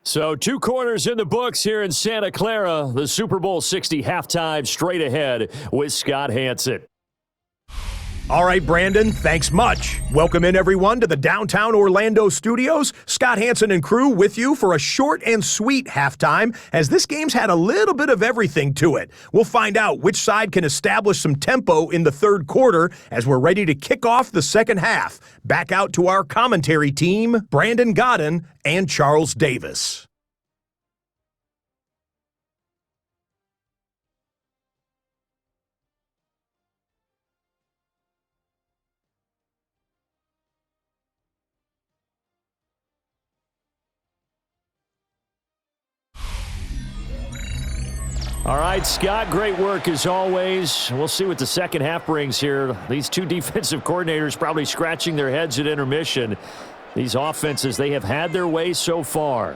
A: So 2 quarters in the books here in Santa Clara. The Super Bowl 60 halftime straight ahead with Scott Hanson.
E: All right, Brandon, thanks much. Welcome in, everyone, to the downtown Orlando studios. Scott Hanson and crew with you for a short and sweet halftime, as this game's had a little bit of everything to it. We'll find out which side can establish some tempo in the third quarter as we're ready to kick off the second half. Back out to our commentary team, Brandon Godden and Charles Davis.
A: All right, Scott, great work as always. We'll see what the second half brings here. These 2 defensive coordinators probably scratching their heads at intermission. These offenses, they have had their way so far.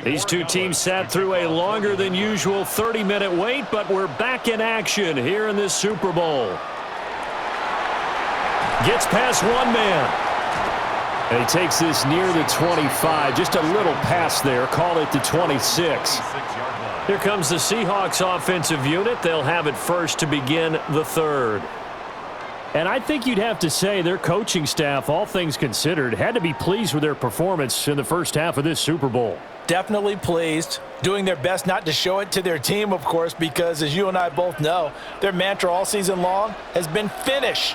A: These 2 teams sat through a longer than usual 30-minute wait, but we're back in action here in this Super Bowl. Gets past one man. And he takes this near the 25. Just a little pass there. Call it the 26. Here comes the Seahawks offensive unit. They'll have it first to begin the third. And I think you'd have to say their coaching staff, all things considered, had to be pleased with their performance in the first half of this Super Bowl.
B: Definitely pleased, doing their best not to show it to their team, of course, because as you and I both know, their mantra all season long has been finish.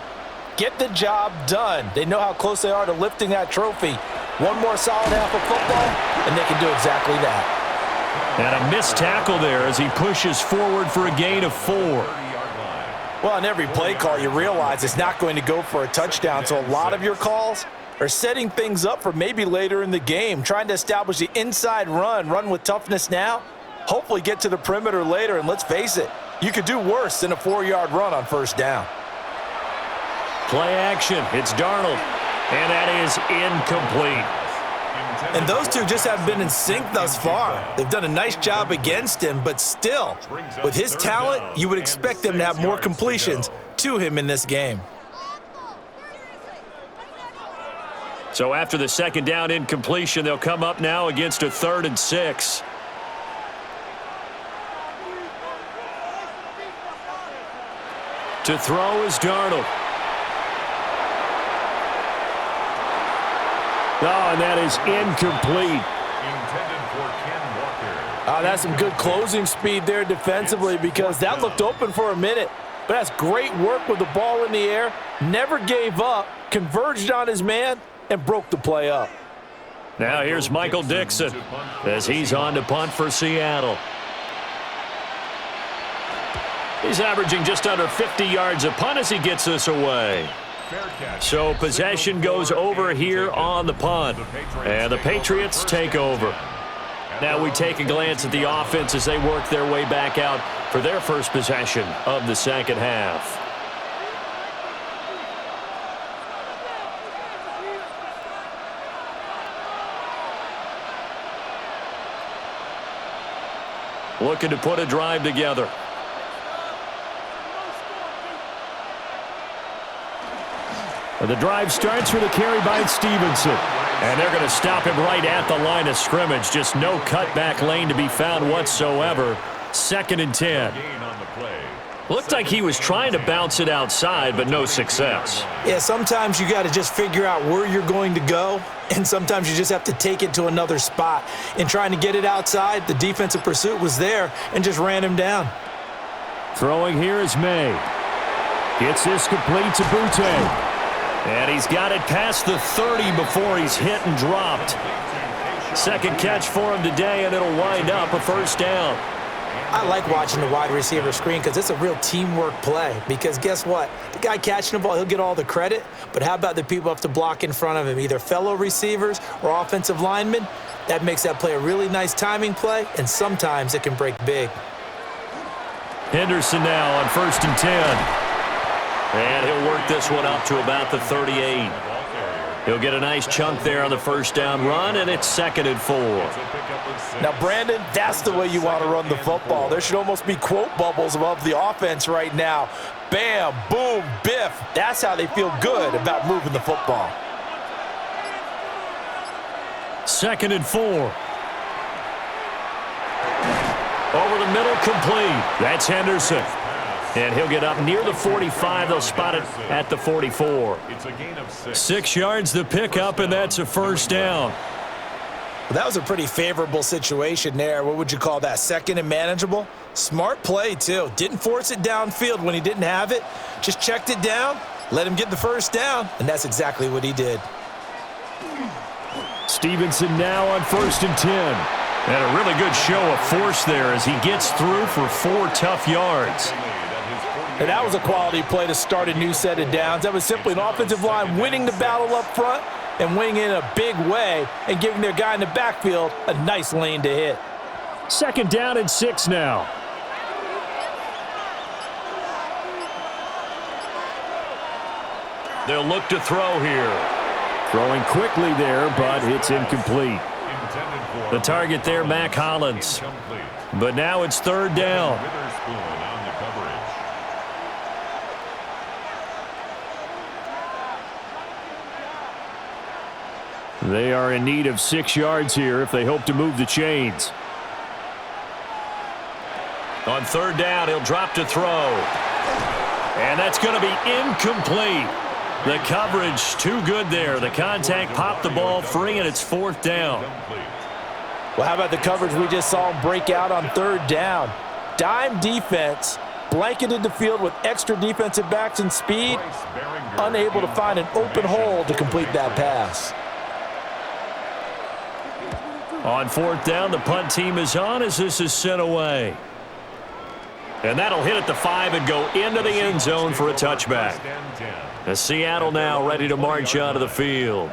B: Get the job done. They know how close they are to lifting that trophy. One more solid half of football, and they can do exactly that.
A: And a missed tackle there as he pushes forward for a gain of 4.
B: Well, on every play call, you realize it's not going to go for a touchdown, so a lot of your calls are setting things up for maybe later in the game, trying to establish the inside run with toughness now, hopefully get to the perimeter later, and let's face it, you could do worse than a 4-yard run on first down.
A: Play action. It's Darnold, and that is incomplete.
B: And those two just haven't been in sync thus far. They've done a nice job against him, but still, with his talent, you would expect them to have more completions to him in this game.
A: So after the second down incompletion, they'll come up now against a 3rd and 6. To throw is Darnold. Oh, and that is incomplete.
B: That's some good closing speed there defensively because that looked open for a minute. But that's great work with the ball in the air. Never gave up, converged on his man, and broke the play up.
A: Now here's Michael Dixon as he's on to punt for Seattle. He's averaging just under 50 yards a punt as he gets this away. So possession goes over here on the punt, and the Patriots take over. Now we take a glance at the offense as they work their way back out for their first possession of the second half. Looking to put a drive together. The drive starts with a carry by Stevenson. And they're going to stop him right at the line of scrimmage. Just no cutback lane to be found whatsoever. 2nd and 10. Looked like he was trying to bounce it outside, but no success.
B: Yeah, sometimes you got to just figure out where you're going to go, and sometimes you just have to take it to another spot. In trying to get it outside, the defensive pursuit was there and just ran him down.
A: Throwing here is May. Gets this complete to Butte. And he's got it past the 30 before he's hit and dropped. Second catch for him today, and it'll wind up a first down.
B: I like watching the wide receiver screen because it's a real teamwork play. Because guess what? The guy catching the ball, he'll get all the credit. But how about the people who have to block in front of him, either fellow receivers or offensive linemen? That makes that play a really nice timing play, and sometimes it can break big.
A: Henderson now on 1st and 10. And he'll work this one up to about the 38. He'll get a nice chunk there on the first down run, and it's 2nd and 4.
B: Now, Brandon, that's the way you want to run the football. There should almost be quote bubbles above the offense right now. Bam, boom, biff. That's how they feel good about moving the football.
A: 2nd and 4. Over the middle, complete. That's Henderson. And he'll get up near the 45. They'll spot it at the 44. 6 yards the pickup, and that's a first down.
B: Well, that was a pretty favorable situation there. What would you call that? 2nd and manageable? Smart play, too. Didn't force it downfield when he didn't have it. Just checked it down, let him get the first down, and that's exactly what he did.
A: Stevenson now on 1st and 10. And a really good show of force there as he gets through for 4 tough yards.
B: And that was a quality play to start a new set of downs. That was simply an offensive line winning the battle up front and winning in a big way and giving their guy in the backfield a nice lane to hit.
A: 2nd down and 6 now. They'll look to throw here. Throwing quickly there, but it's incomplete. The target there, Mac Hollins. But now it's 3rd down. They are in need of 6 yards here if they hope to move the chains.
D: On third down, he'll drop to throw. And that's going to be incomplete. The coverage too good there. The contact popped the ball free, and it's fourth down.
B: Well, how about the coverage we just saw him break out on third down? Dime defense, blanketed the field with extra defensive backs and speed, unable to find an open hole to complete that pass.
D: On fourth down, the punt team is on as this is sent away. And that'll hit at the 5 and go into the end zone for a touchback. As Seattle now ready to march onto the field.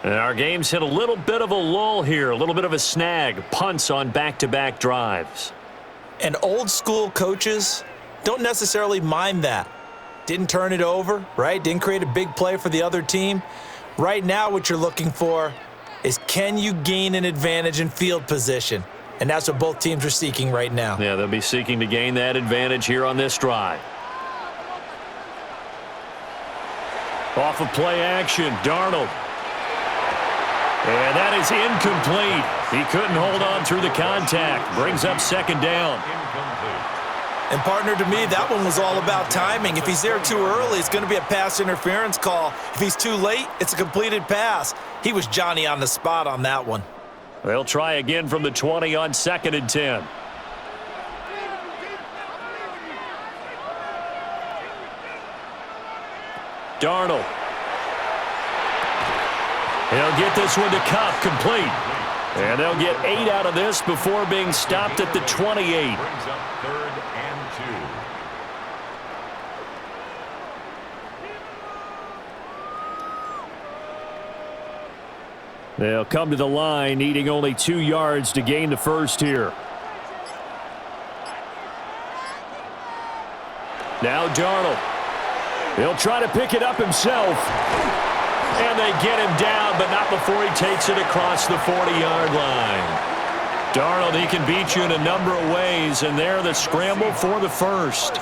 D: And our game's hit a little bit of a lull here, a little bit of a snag, punts on back-to-back drives.
B: And old school coaches don't necessarily mind that. Didn't turn it over, right? Didn't create a big play for the other team. Right now what you're looking for is, can you gain an advantage in field position? And that's what both teams are seeking right now.
D: Yeah, they'll be seeking to gain that advantage here on this drive. Off of play action, Darnold. And that is incomplete. He couldn't hold on through the contact. Brings up second down.
B: And partner, to me, that one was all about timing. If he's there too early, it's going to be a pass interference call. If he's too late, it's a completed pass. He was Johnny on the spot on that one.
D: They'll try again from the 20 on 2nd and 10. Darnold. He'll get this one to Cup, complete. And they'll get 8 out of this before being stopped at the 28. They'll come to the line, needing only 2 yards to gain the first here. Now Darnold. He'll try to pick it up himself. And they get him down, but not before he takes it across the 40-yard line. Darnold, he can beat you in a number of ways, and there the scramble for the first.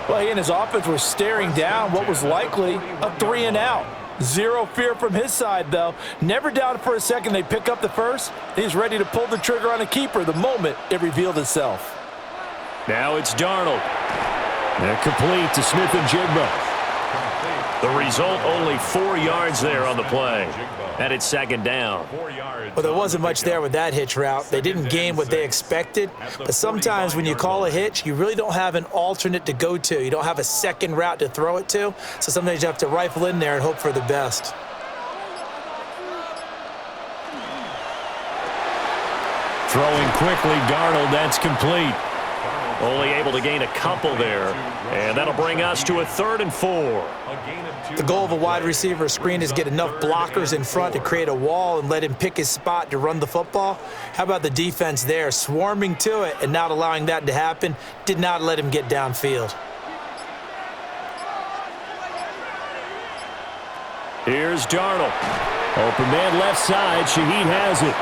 B: Well, he and his offense were staring down what was likely a 3-and-out. Zero fear from his side, though. Never doubted for a second they'd pick up the first. He's ready to pull the trigger on a keeper the moment it revealed itself.
D: Now it's Darnold. And complete to Smith and Jigba. The result, only 4 yards there on the play. And it's second down.
B: Well, there wasn't much there with that hitch route. They didn't gain what they expected. But sometimes when you call a hitch, you really don't have an alternate to go to. You don't have a second route to throw it to. So sometimes you have to rifle in there and hope for the best.
D: Throwing quickly, Darnold, that's complete. Only able to gain a couple there. And that'll bring us to a 3rd and 4.
B: The goal of a wide receiver screen is get enough blockers in front to create a wall and let him pick his spot to run the football. How about the defense there, swarming to it and not allowing that to happen? Did not let him get downfield.
D: Here's Darnold. Open man left side. Shaheed has it.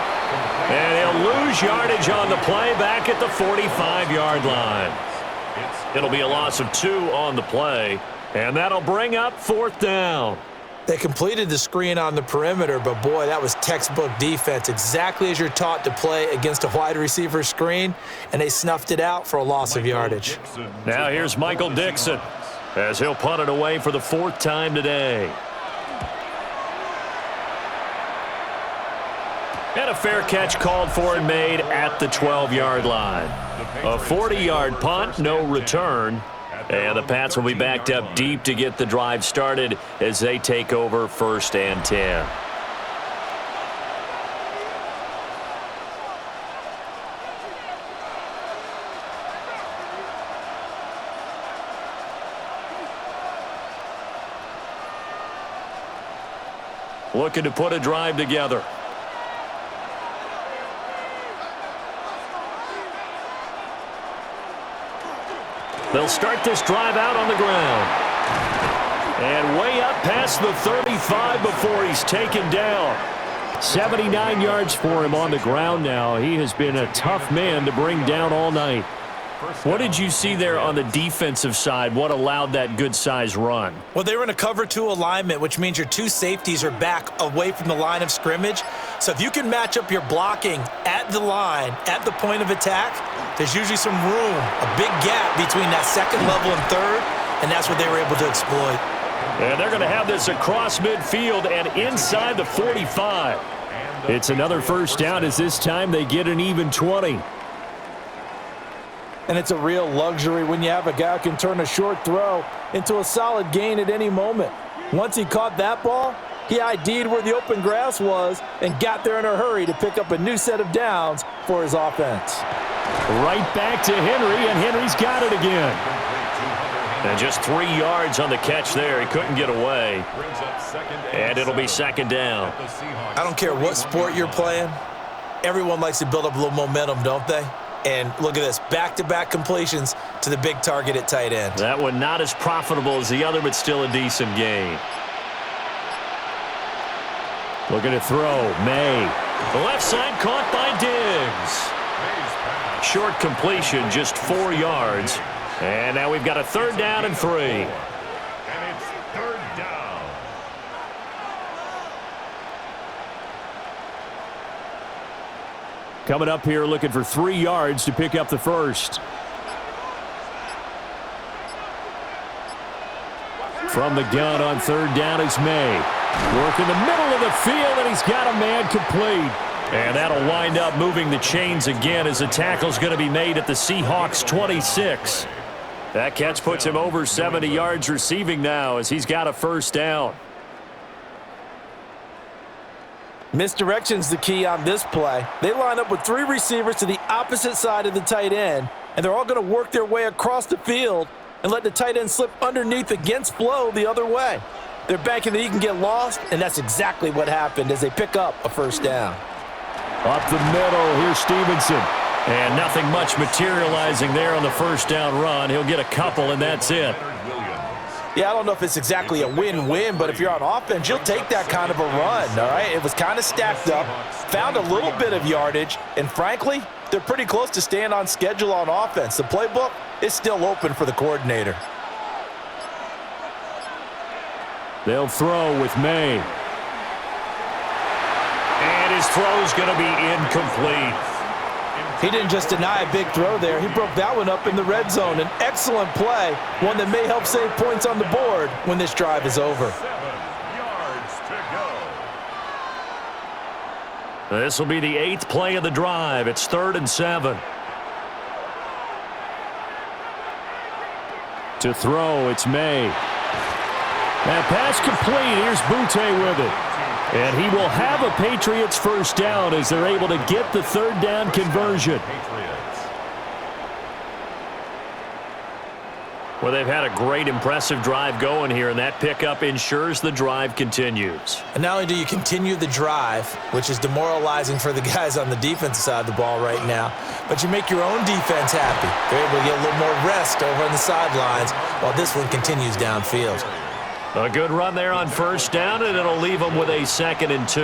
D: And he'll lose yardage on the play back at the 45-yard line. It'll be a loss of 2 on the play. And that'll bring up 4th down.
B: They completed the screen on the perimeter, but boy, that was textbook defense, exactly as you're taught to play against a wide receiver screen, and they snuffed it out for a loss of yardage.
D: Now here's Michael Dixon as he'll punt it away for the 4th time today. And a fair catch called for and made at the 12-yard line. A 40-yard punt, no return. And the Pats will be backed up deep to get the drive started as they take over 1st and 10. Looking to put a drive together. They'll start this drive out on the ground. And way up past the 35 before he's taken down. 79 yards for him on the ground now. He has been a tough man to bring down all night. What did you see there on the defensive side? What allowed that good-sized run?
B: Well, they were in a cover 2 alignment, which means your 2 safeties are back away from the line of scrimmage. So if you can match up your blocking at the line, at the point of attack, there's usually some room, a big gap between that second level and third, and that's what they were able to exploit.
A: And they're going to have this across midfield and inside the 45. It's another first down as this time they get an even 20.
B: And it's a real luxury when you have a guy who can turn a short throw into a solid gain at any moment. Once he caught that ball, he ID'd where the open grass was and got there in a hurry to pick up a new set of downs for his offense.
A: Right back to Henry, and Henry's got it again.
D: And just 3 yards on the catch there. He couldn't get away. And it'll be second down.
B: I don't care what sport you're playing. Everyone likes to build up a little momentum, don't they? And look at this, back-to-back completions to the big target at tight end.
D: That one not as profitable as the other, but still a decent gain.
A: Looking to throw, May.
D: The left side caught by Diggs. Short completion, just 4 yards. And now we've got a third down and 3.
C: And it's third down.
A: Coming up here looking for 3 yards to pick up the first. From the gun on third down is May. Work in the middle of the field, and he's got a man complete. And that'll wind up moving the chains again as the tackle's going to be made at the Seahawks 26. That catch puts him over 70 yards receiving now as he's got a first down.
B: Misdirection's the key on this play. They line up with 3 receivers to the opposite side of the tight end, and they're all going to work their way across the field and let the tight end slip underneath against flow the other way. They're banking that he can get lost, and that's exactly what happened as they pick up a first down.
A: Up the middle, here's Stevenson.
D: And nothing much materializing there on the first down run. He'll get a couple, and that's it.
B: Yeah, I don't know if it's exactly a win-win, but if you're on offense, you'll take that kind of a run, all right? It was kind of stacked up, found a little bit of yardage, and frankly, they're pretty close to staying on schedule on offense. The playbook is still open for the coordinator.
A: They'll throw with May.
D: And his throw's going to be incomplete.
B: He didn't just deny a big throw there. He broke that one up in the red zone. An excellent play, one that may help save points on the board when this drive is over.
C: 7 yards to go.
D: This will be the 8th play of the drive. It's 3rd and 7.
A: To throw, it's May. That pass complete. Here's Butte with it. And he will have a Patriots first down as they're able to get the third down conversion.
D: Well, they've had a great, impressive drive going here, and that pickup ensures the drive continues.
B: And not only do you continue the drive, which is demoralizing for the guys on the defensive side of the ball right now, but you make your own defense happy. They're able to get a little more rest over on the sidelines while this one continues downfield.
D: A good run there on first down, and it'll leave them with a 2nd and 2.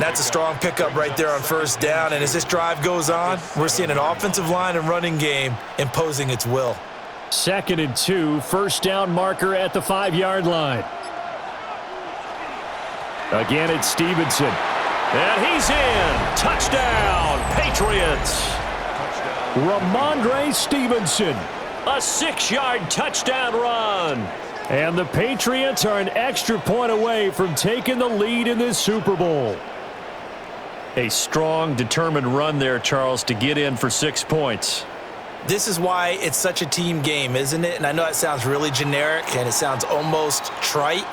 B: That's a strong pickup right there on first down, and as this drive goes on, we're seeing an offensive line and running game imposing its will.
A: 2nd and 2, first down marker at the 5-yard line. Again, it's Stevenson.
D: And he's in. Touchdown, Patriots.
A: Ramondre Stevenson.
D: A 6-yard touchdown run.
A: And the Patriots are an extra point away from taking the lead in this Super Bowl.
D: A strong, determined run there, Charles, to get in for 6 points.
B: This is why it's such a team game, isn't it? And I know it sounds really generic and it sounds almost trite,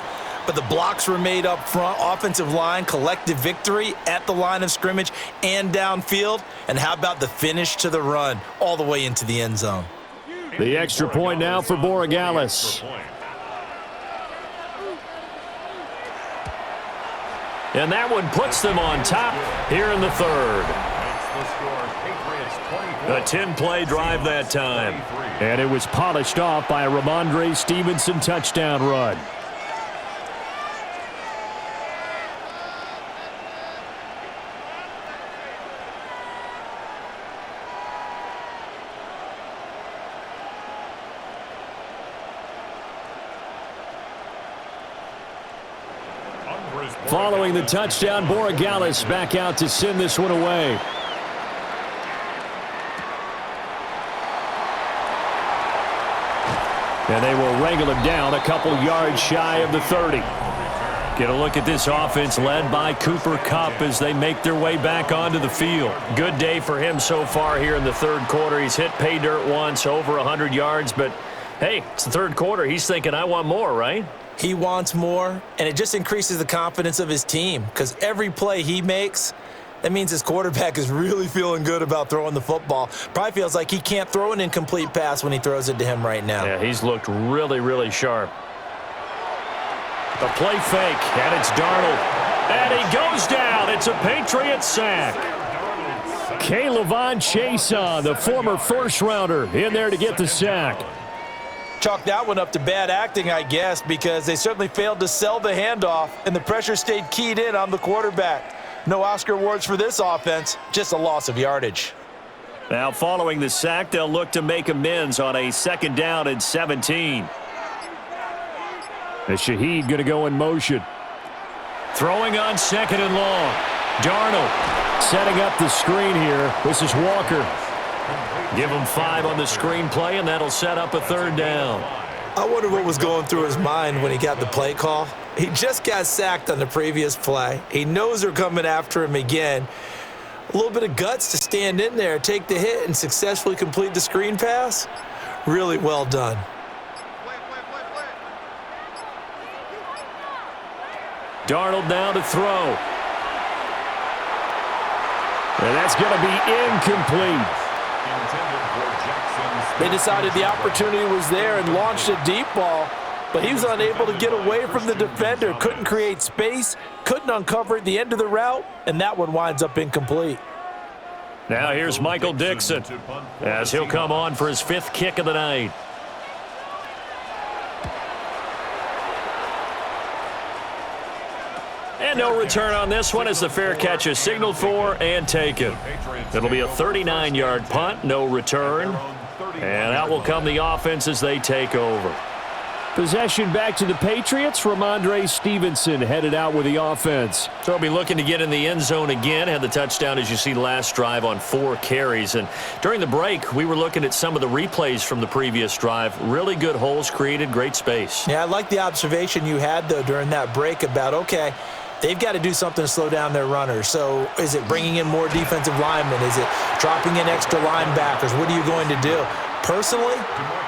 B: but the blocks were made up front, offensive line, collective victory at the line of scrimmage and downfield. And how about the finish to the run all the way into the end zone?
A: The extra point now for Borregales.
D: And that one puts them on top here in the 3rd. A 10-play drive that time.
A: And it was polished off by a Ramondre Stevenson touchdown run. Following the touchdown, Borregales back out to send this one away. And they will wrangle him down a couple yards shy of the 30. Get a look at this offense led by Cooper Kupp as they make their way back onto the field. Good day for him so far here in the third quarter. He's hit pay dirt once, over 100 yards, but hey, it's the third quarter. He's thinking, I want more, right?
B: He wants more, and it just increases the confidence of his team because every play he makes, that means his quarterback is really feeling good about throwing the football. Probably feels like he can't throw an incomplete pass when he throws it to him right now.
D: Yeah, he's looked really, really sharp. The play fake, and it's Darnold. And he goes down. It's a Patriots sack.
A: K'Lavon Chaisson, the former first-rounder, in there to get the sack.
B: Chalk that one up to bad acting, I guess, because they certainly failed to sell the handoff, and the pressure stayed keyed in on the quarterback. No Oscar awards for this offense, just a loss of yardage.
A: Now, following the sack, they'll look to make amends on a 2nd down and 17. And Shaheed going to go in motion. Throwing on 2nd and long. Darnold setting up the screen here. This is Walker. Give him 5 on the screen play, and that'll set up a 3rd down.
B: I wonder what was going through his mind when he got the play call. He just got sacked on the previous play. He knows they're coming after him again. A little bit of guts to stand in there, take the hit, and successfully complete the screen pass. Really well done.
A: Darnold now to throw. And that's going to be incomplete.
B: They decided the opportunity was there and launched a deep ball, but he was unable to get away from the defender, couldn't create space, couldn't uncover at the end of the route, and that one winds up incomplete.
A: Now here's Michael Dixon as he'll come on for his 5th kick of the night. And no return on this one as the fair catch is signaled for and taken. It'll be a 39-yard punt, no return. And out will come the offense as they take over. Possession back to the Patriots. Ramondre Stevenson headed out with the offense. So he'll be looking to get in the end zone again. Had the touchdown, as you see, last drive on 4 carries. And during the break, we were looking at some of the replays from the previous drive. Really good holes created, great space.
B: Yeah, I like the observation you had, though, during that break about, okay, they've got to do something to slow down their runners. So is it bringing in more defensive linemen? Is it dropping in extra linebackers? What are you going to do? Personally,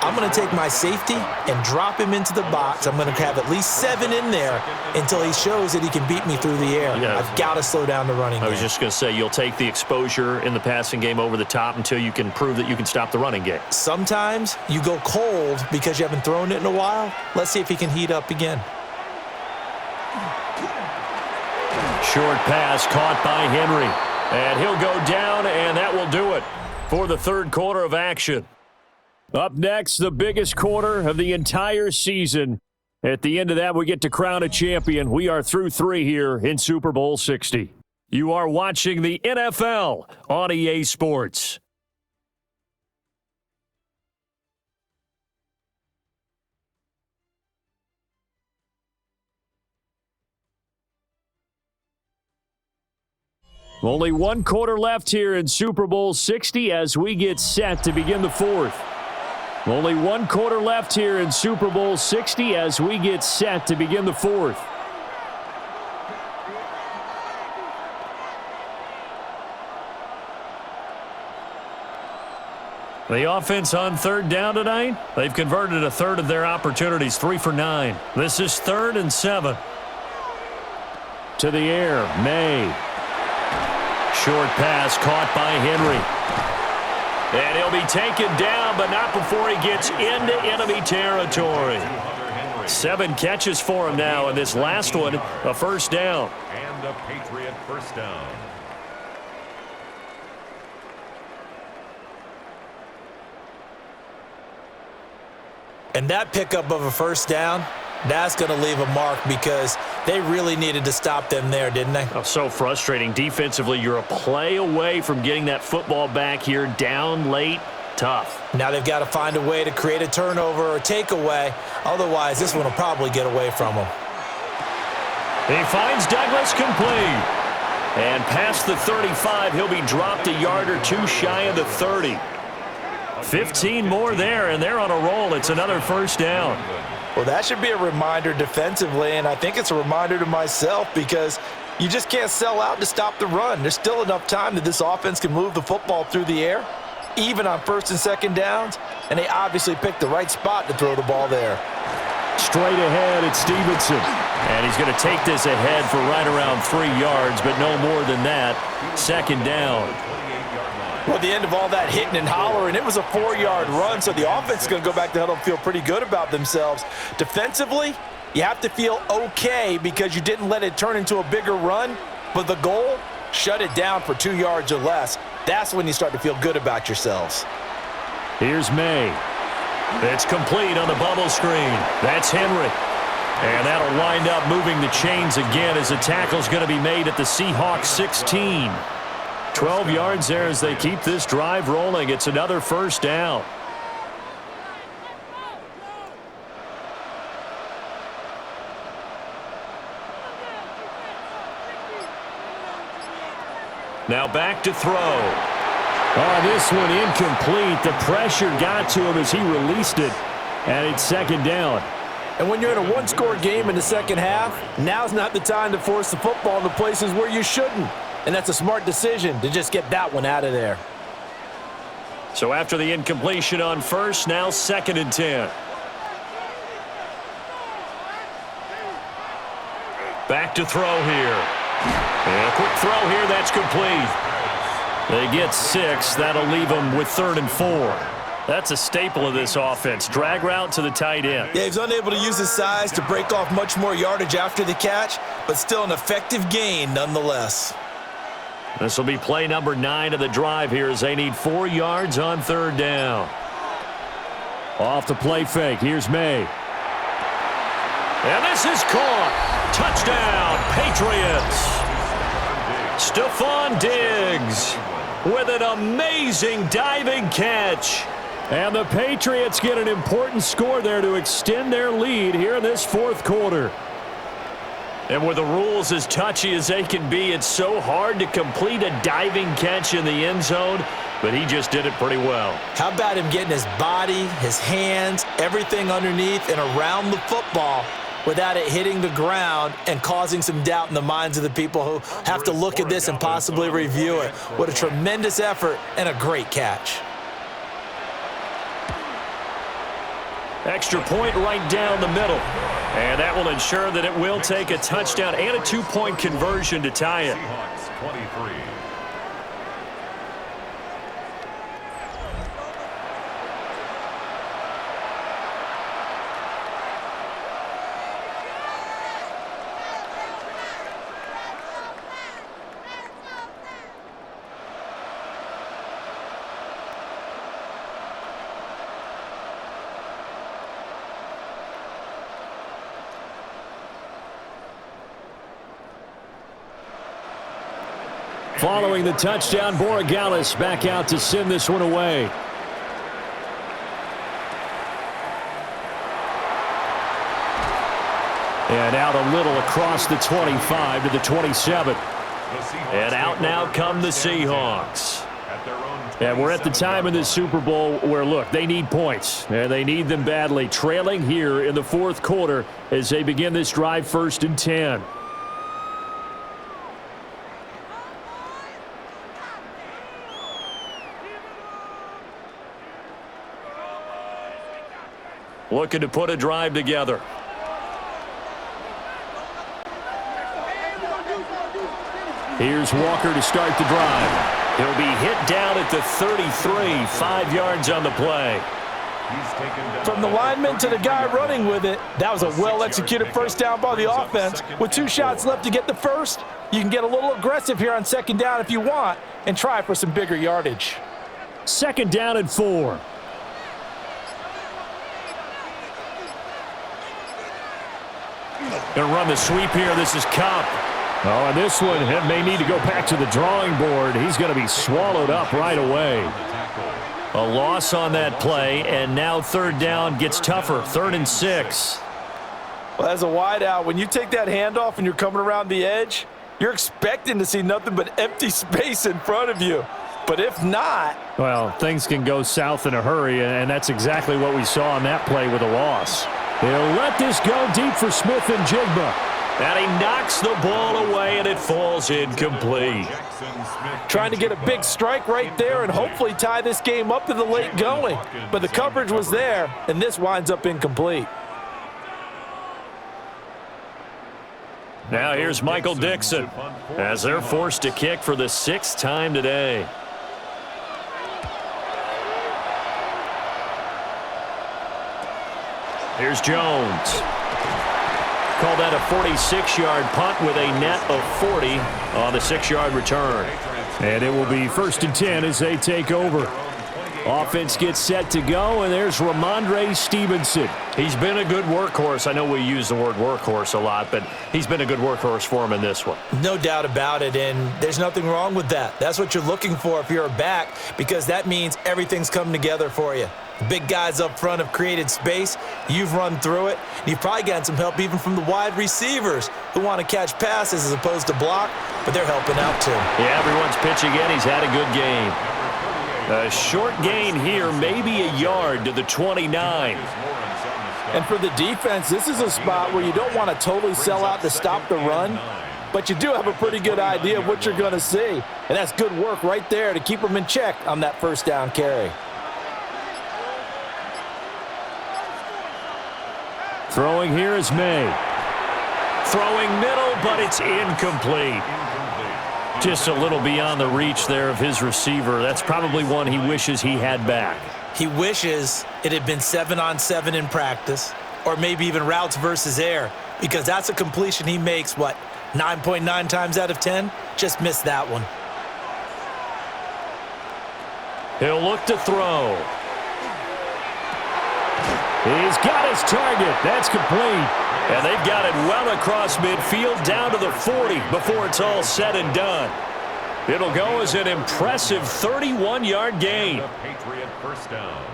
B: I'm going to take my safety and drop him into the box. I'm going to have at least 7 in there until he shows that he can beat me through the air. Yeah. I've got to slow down the running game.
A: I was just going to say, you'll take the exposure in the passing game over the top until you can prove that you can stop the running game.
B: Sometimes you go cold because you haven't thrown it in a while. Let's see if he can heat up again.
A: Short pass caught by Henry. And he'll go down, and that will do it for the third quarter of action. Up next, the biggest quarter of the entire season. At the end of that, we get to crown a champion. We are through 3 here in Super Bowl 60. You are watching the NFL on EA Sports. Only 1 quarter left here in Super Bowl 60 as we get set to begin the 4th. Only 1 quarter left here in Super Bowl 60 as we get set to begin the 4th. The offense on 3rd down tonight, they've converted a 1/3 of their opportunities, 3 for 9. This is 3rd and 7. To the air, May. Short pass caught by Henry. And he'll be taken down, but not before he gets into enemy territory. 7 catches for him now, and this last one, a 1st down.
C: And a Patriot 1st down.
B: And that pickup of a 1st down, that's going to leave a mark because they really needed to stop them there, didn't they?
A: Oh, so frustrating. Defensively, you're a play away from getting that football back here down late. Tough.
B: Now they've got to find a way to create a turnover or takeaway. Otherwise, this one will probably get away from them.
A: He finds Douglas complete. And past the 35, he'll be dropped a yard or two shy of the 30. 15 more there, and they're on a roll. It's another first down.
B: Well, that should be a reminder defensively, and I think it's a reminder to myself because you just can't sell out to stop the run. There's still enough time that this offense can move the football through the air, even on first and second downs, and they obviously picked the right spot to throw the ball there.
A: Straight ahead, it's Stevenson. And he's going to take this ahead for right around 3 yards, but no more than that. Second down.
B: Well, at the end of all that hitting and hollering, it was a 4-yard run, so the offense is going to go back to huddle and feel pretty good about themselves. Defensively, you have to feel okay because you didn't let it turn into a bigger run, but the goal, shut it down for 2 yards or less. That's when you start to feel good about yourselves.
A: Here's May. It's complete on the bubble screen. That's Henry. And that'll wind up moving the chains again as the tackle's going to be made at the Seahawks 16. 12 yards there as they keep this drive rolling. It's another first down. Now back to throw. Oh, this one incomplete. The pressure got to him as he released it. And it's second down.
B: And when you're in a one-score game in the second half, now's not the time to force the football into places where you shouldn't. And that's a smart decision to just get that one out of there.
A: So after the incompletion on first, now second and 10. Back to throw here. And a quick throw here, that's complete. They get 6. That'll leave them with 3rd and 4. That's a staple of this offense. Drag route to the tight end.
B: Yeah, he's unable to use his size to break off much more yardage after the catch, but still an effective gain nonetheless.
A: This will be play number 9 of the drive here as they need 4 yards on 3rd down. Off the play fake. Here's May. And this is caught. Touchdown, Patriots. Stephon Diggs with an amazing diving catch. And the Patriots get an important score there to extend their lead here in this 4th quarter. And with the rules as touchy as they can be, it's so hard to complete a diving catch in the end zone, but he just did it pretty well.
B: How about him getting his body, his hands, everything underneath and around the football without it hitting the ground and causing some doubt in the minds of the people who have to look at this and possibly review it. What a tremendous effort and a great catch.
A: Extra point right down the middle. And that will ensure that it will take a touchdown and a 2-point conversion to tie it.
C: Seahawks 23.
A: Following the touchdown, Borregales back out to send this one away. And out a little across the 25 to the 27. And out now come the Seahawks. And we're at the time in this Super Bowl where, look, they need points. And they need them badly. Trailing here in the 4th quarter as they begin this drive 1st and 10. Looking to put a drive together. Here's Walker to start the drive. He'll be hit down at the 33, 5 yards on the play.
B: From the lineman to the guy running with it, that was a well-executed first down by the offense. With 2 shots left to get the first, you can get a little aggressive here on second down if you want and try for some bigger yardage.
A: Second down and 4. Going to run the sweep here. This is Cup. Oh, and this one may need to go back to the drawing board. He's going to be swallowed up right away. A loss on that play, and now 3rd down gets tougher. 3rd and 6.
B: Well, as a wideout, when you take that handoff and you're coming around the edge, you're expecting to see nothing but empty space in front of you. But if not...
A: Well, things can go south in a hurry, and that's exactly what we saw on that play with a loss. They'll let this go deep for Smith and Jigba.
D: And he knocks the ball away, and it falls incomplete.
B: Trying to get a big strike right there and hopefully tie this game up in the late going. But the coverage was there, and this winds up incomplete.
D: Now here's Michael Dixon as they're forced to kick for the 6th time today. Here's Jones. Call that a 46-yard punt with a net of 40 on the 6-yard return.
A: And it will be 1st and 10 as they take over. Offense gets set to go, and there's Ramondre Stevenson.
D: He's been a good workhorse. I know we use the word workhorse a lot, but he's been a good workhorse for him in this one.
B: No doubt about it, and there's nothing wrong with that. That's what you're looking for if you're a back, because that means everything's coming together for you. The big guys up front have created space. You've run through it. You've probably gotten some help even from the wide receivers who want to catch passes as opposed to block, but they're helping out too.
D: Yeah, everyone's pitching in. He's had a good game. A short gain here, maybe a yard to the 29.
B: And for the defense, this is a spot where you don't want to totally sell out to stop the run, but you do have a pretty good idea of what you're going to see. And that's good work right there to keep them in check on that 1st down carry.
A: Throwing here is May.
D: Throwing middle, but it's incomplete. Just a little beyond the reach there of his receiver. That's probably one he wishes he had back.
B: He wishes it had been 7-on-7 in practice, or maybe even routes versus air, because that's a completion he makes, 9.9 times out of 10? Just missed that one.
D: He'll look to throw.
A: He's got his target. That's complete.
D: And they've got it well across midfield down to the 40 before it's all said and done. It'll go as an impressive 31-yard gain.
C: Patriot 1st down.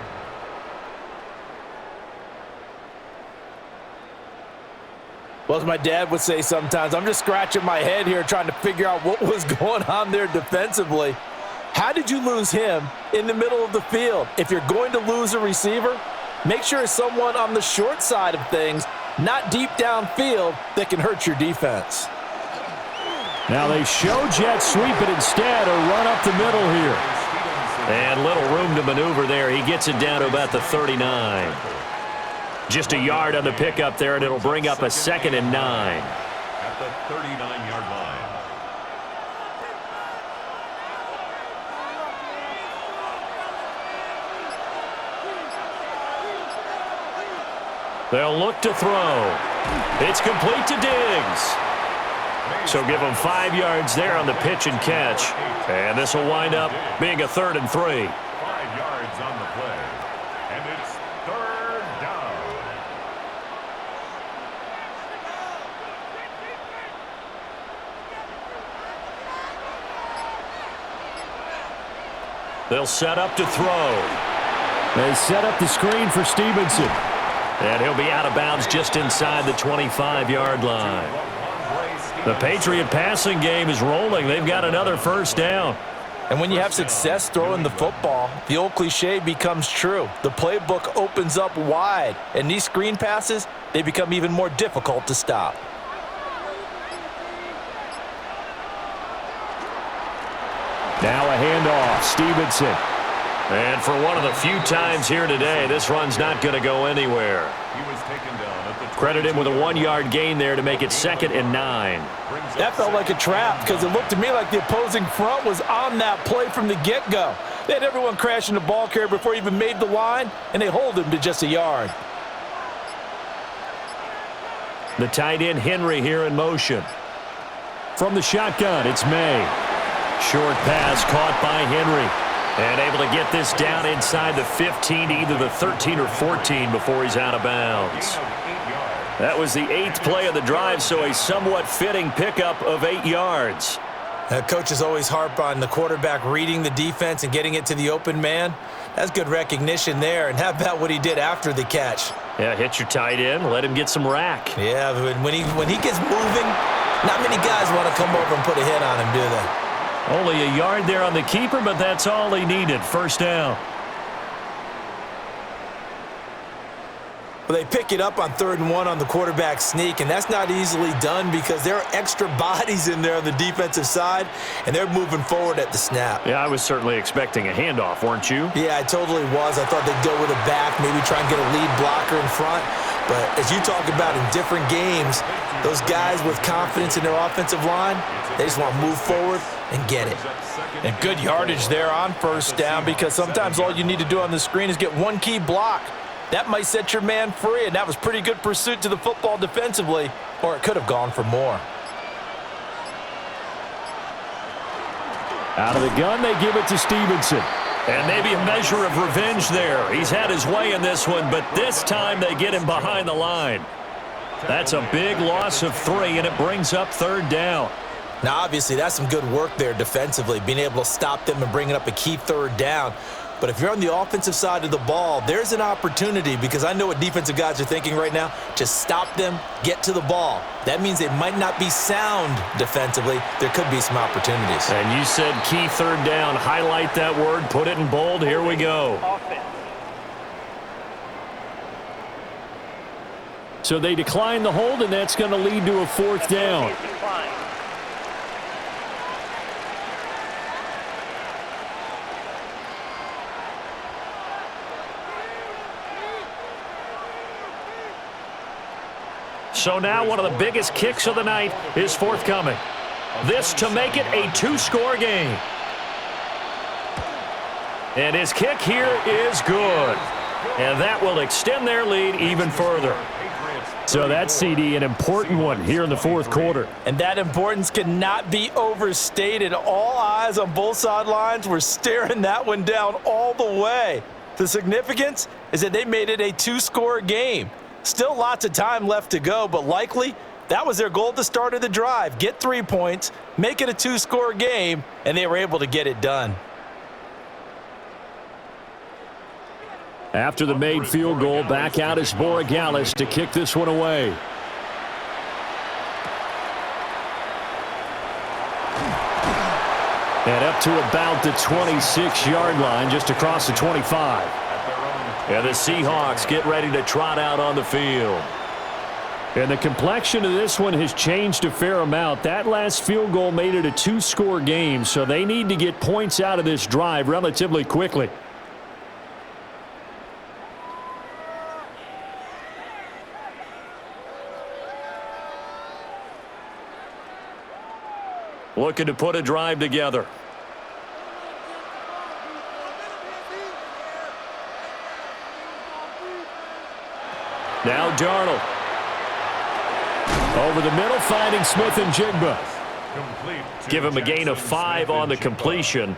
B: Well, as my dad would say sometimes, I'm just scratching my head here trying to figure out what was going on there defensively. How did you lose him in the middle of the field? If you're going to lose a receiver, make sure it's someone on the short side of things, not deep downfield, that can hurt your defense.
A: Now they show jet sweep it instead, a run up the middle here.
D: And little room to maneuver there. He gets it down to about the 39. Just a yard on the pickup there, and it'll bring up a 2nd and 9.
C: At the 39-yard line.
D: They'll look to throw. It's complete to Diggs. So give him 5 yards there on the pitch and catch. And this will wind up being a 3rd and 3.
C: 5 yards on the play. And it's 3rd down.
D: They'll set up to throw.
A: They set up the screen for Stevenson.
D: And he'll be out of bounds just inside the 25-yard line. The Patriot passing game is rolling. They've got another 1st down.
B: And when you have success throwing the football, the old cliche becomes true. The playbook opens up wide, and these screen passes, they become even more difficult to stop.
A: Now a handoff, Stevenson.
D: And for one of the few times here today, this run's not going to go anywhere.
C: He was taken down at the
D: Credit him with a 1-yard gain there to make it 2nd and 9.
B: That felt like a trap because it looked to me like the opposing front was on that play from the get-go. They had everyone crashing the ball carrier before he even made the line, and they hold him to just a yard.
D: The tight end Henry here in motion.
A: From the shotgun, it's May.
D: Short pass caught by Henry. And able to get this down inside the 15 to either the 13 or 14 before he's out of bounds. That was the 8th play of the drive, so a somewhat fitting pickup of 8 yards.
B: Coaches always harp on the quarterback reading the defense and getting it to the open man. That's good recognition there. And how about what he did after the catch?
D: Yeah, hit your tight end, let him get some rack.
B: Yeah, but when he gets moving, not many guys want to come over and put a hit on him, do they?
D: Only a yard there on the keeper, but that's all he needed. First down.
B: Well, they pick it up on 3rd and 1 on the quarterback sneak, and that's not easily done because there are extra bodies in there on the defensive side, and they're moving forward at the snap.
D: Yeah, I was certainly expecting a handoff, weren't you?
B: Yeah, I totally was. I thought they'd go with a back, maybe try and get a lead blocker in front. But as you talk about in different games, those guys with confidence in their offensive line, they just want to move forward and get it.
F: And good yardage there on first down because sometimes all you need to do on the screen is get one key block. That might set your man free, and that was pretty good pursuit to the football defensively, or it could have gone for more.
A: Out of the gun, they give it to Stevenson.
D: And maybe a measure of revenge there. He's had his way in this one, but this time they get him behind the line. That's a big loss of 3, and it brings up 3rd down.
B: Now, obviously, that's some good work there defensively, being able to stop them and bringing up a key 3rd down. But if you're on the offensive side of the ball, there's an opportunity because I know what defensive guys are thinking right now. Just stop them, get to the ball. That means they might not be sound defensively. There could be some opportunities.
D: And you said key 3rd down. Highlight that word. Put it in bold. Here we go.
A: So they decline the hold, and that's going to lead to a 4th down.
D: So now one of the biggest kicks of the night is forthcoming. This to make it a 2-score game. And his kick here is good. And that will extend their lead even further.
A: So that's, CD, an important one here in the 4th quarter.
F: And that importance cannot be overstated. All eyes on both sidelines were staring that one down all the way. The significance is that they made it a 2-score game. Still lots of time left to go, but likely that was their goal at the start of the drive. Get 3 points, make it a 2-score game, and they were able to get it done.
A: After the made field goal, back out is Borregales to kick this one away. And up to about the 26-yard line, just across the 25.
D: And the Seahawks get ready to trot out on the field.
A: And the complexion of this one has changed a fair amount. That last field goal made it a 2-score game, so they need to get points out of this drive relatively quickly.
D: Looking to put a drive together.
A: Now Darnold. Over the middle, finding Smith and Jigba.
D: Give him a gain of 5 on the completion.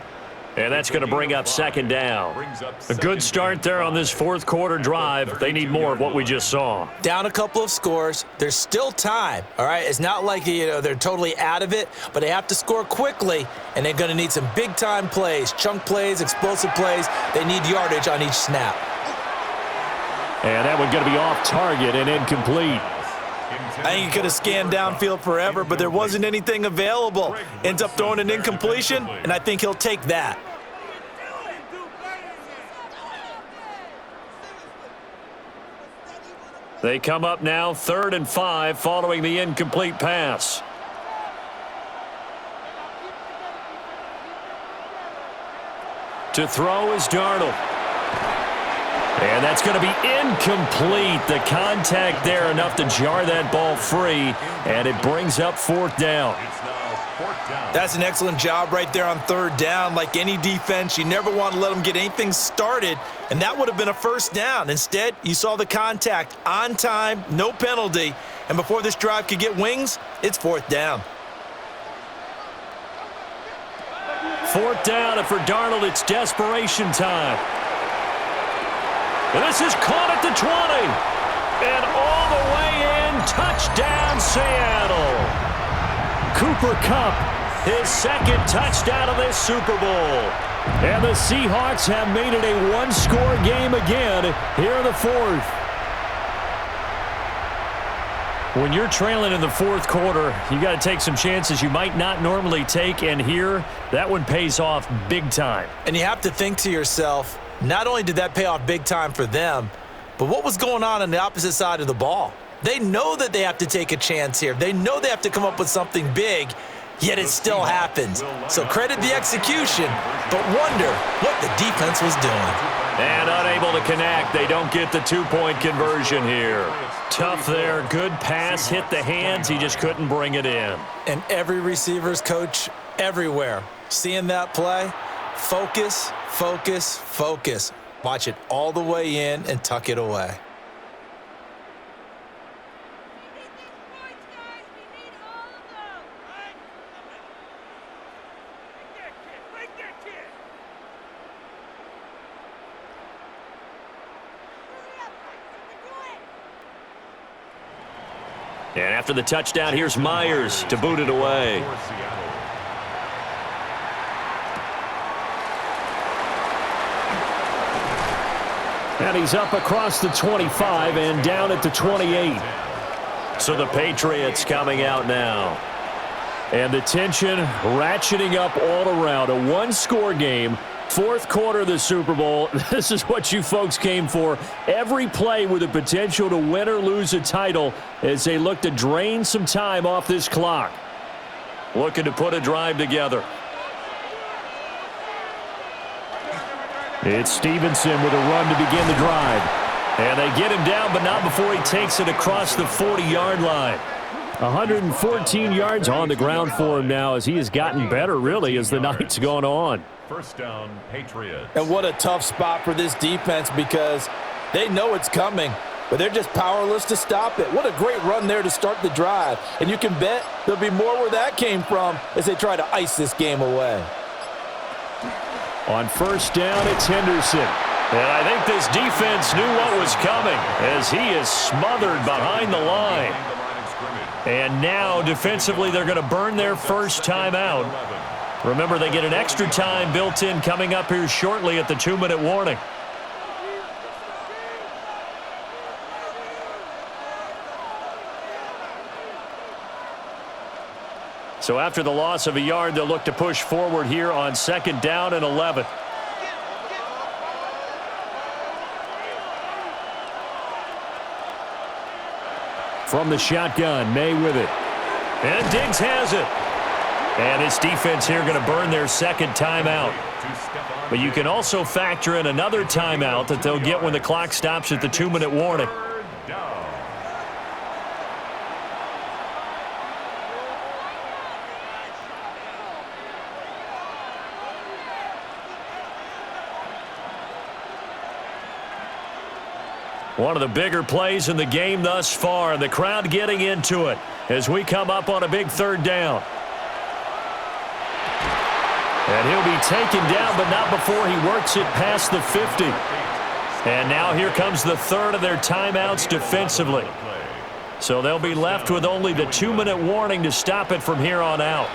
D: And that's going to bring up 2nd down. A good start there on this 4th quarter drive. They need more of what we just saw.
B: Down a couple of scores. There's still time, all right? It's not like, they're totally out of it, but they have to score quickly, and they're going to need some big-time plays, chunk plays, explosive plays. They need yardage on each snap.
A: And that one going to be off target and incomplete.
F: I think he could have scanned downfield forever, but there wasn't anything available. Ends up throwing an incompletion, and I think he'll take that.
D: They come up now 3rd and 5 following the incomplete pass. To throw is Darnold. And that's going to be incomplete. The contact there enough to jar that ball free, and it brings up 4th down.
F: That's an excellent job right there on 3rd down. Like any defense, you never want to let them get anything started, and that would have been a 1st down. Instead, you saw the contact on time, no penalty, and before this drive could get wings, it's 4th down.
A: 4th down, and for Darnold, it's desperation time.
D: And this is caught at the 20. And all the way in, touchdown Seattle.
A: Cooper Kupp his second touchdown of this Super Bowl. And the Seahawks have made it a one-score game again here in the fourth. When you're trailing in the fourth quarter, you got to take some chances you might not normally take, and here, that one pays off big time.
F: And you have to think to yourself, not only did that pay off big time for them, but what was going on the opposite side of the ball? They know that they have to take a chance here. They know they have to come up with something big, yet it still happens. So credit the execution, but wonder what the defense was doing.
D: And unable to connect. They don't get the two-point conversion here. Tough there. Good pass. Hit the hands. He just couldn't bring it in.
F: And every receiver's coach everywhere, seeing that play, focus, focus, focus. Watch it all the way in and tuck it away.
D: And after the touchdown, here's Myers to boot it away.
A: And he's up across the 25 and down at the 28.
D: So the Patriots coming out now.
A: And the tension ratcheting up all around. A one-score game. Fourth quarter of the Super Bowl. This is what you folks came for. Every play with the potential to win or lose a title as they look to drain some time off this clock.
D: Looking to put a drive together.
A: It's Stevenson with a run to begin the drive. And they get him down, but not before he takes it across the 40-yard line. 114 yards on the ground for him now as he has gotten better, really, as the night's gone on.
C: First down, Patriots.
F: And what a tough spot for this defense because they know it's coming, but they're just powerless to stop it. What a great run there to start the drive. And you can bet there'll be more where that came from as they try to ice this game away.
A: On first down, it's Henderson.
D: And I think this defense knew what was coming as he is smothered behind the line. And now, defensively, they're going to burn their first time out. Remember, they get an extra time built in coming up here shortly at the 2-minute warning. So after the loss of a yard, they'll look to push forward here on second down and 11.
A: From the shotgun, May with it.
D: And Diggs has it. And this defense here going to burn their second timeout. But you can also factor in another timeout that they'll get when the clock stops at the 2-minute warning. One of the bigger plays in the game thus far, and the crowd getting into it as we come up on a big third down. And he'll be taken down, but not before he works it past the 50. And now here comes the third of their timeouts defensively. So they'll be left with only the 2-minute warning to stop it from here on out.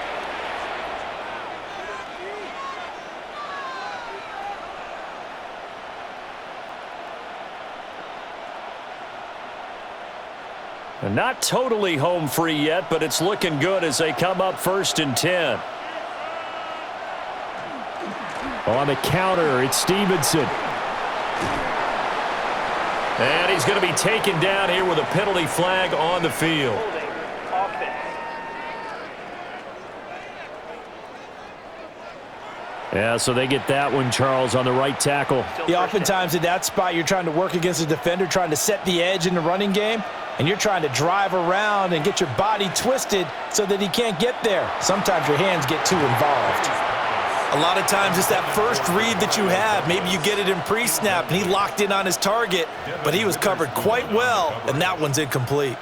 D: And not totally home free yet, but it's looking good as they come up first and 10.
A: On the counter, it's Stevenson.
D: And he's going to be taken down here with a penalty flag on the field.
A: Yeah, so they get that one, Charles, on the right tackle.
F: Yeah, oftentimes in that spot, you're trying to work against a defender, trying to set the edge in the running game, and you're trying to drive around and get your body twisted so that he can't get there. Sometimes your hands get too involved. A lot of times it's that first read that you have. Maybe you get it in pre-snap, and he locked in on his target, but he was covered quite well, and that one's incomplete.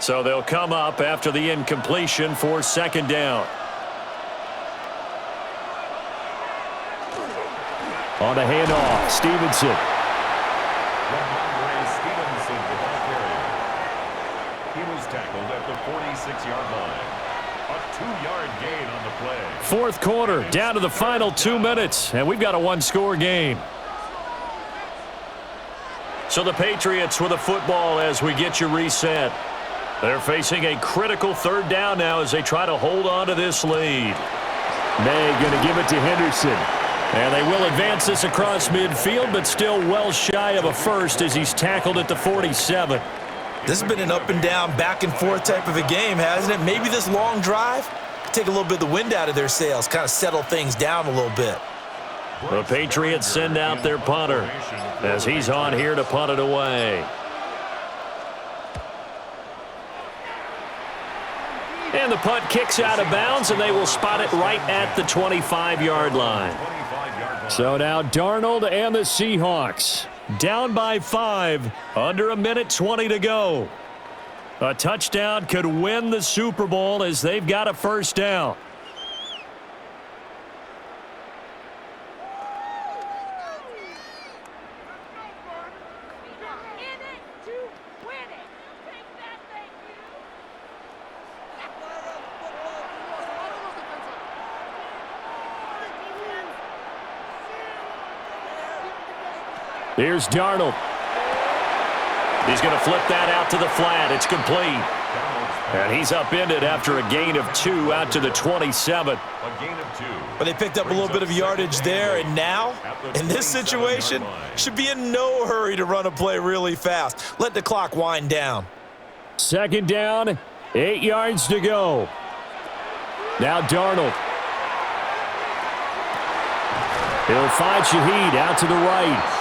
D: So they'll come up after the incompletion for second down.
A: On the handoff, Stevenson.
C: He was tackled at the 46-yard line. A 2-yard gain on the play.
A: Fourth quarter, down to the final 2 minutes, and we've got a one-score game. So the Patriots with the football as we get you reset. They're facing a critical third down now as they try to hold on to this lead. May going to give it to Henderson. And they will advance this across midfield, but still well shy of a first as he's tackled at the 47.
F: This has been an up and down, back and forth type of a game, hasn't it? Maybe this long drive could take a little bit of the wind out of their sails, kind of settle things down a little bit.
A: The Patriots send out their punter as he's on here to punt it away. And the punt kicks out of bounds, and they will spot it right at the 25-yard line. So now Darnold and the Seahawks down by 5, under a minute 20 to go. A touchdown could win the Super Bowl as they've got a first down. Here's Darnold. He's going to flip that out to the flat. It's complete. And he's upended after a gain of 2 out to the 27.
F: But they picked up a little bit of yardage there, and now, in this situation, should be in no hurry to run a play really fast. Let the clock wind down.
A: Second down, 8 yards to go. Now Darnold. He'll find Shaheed out to the right.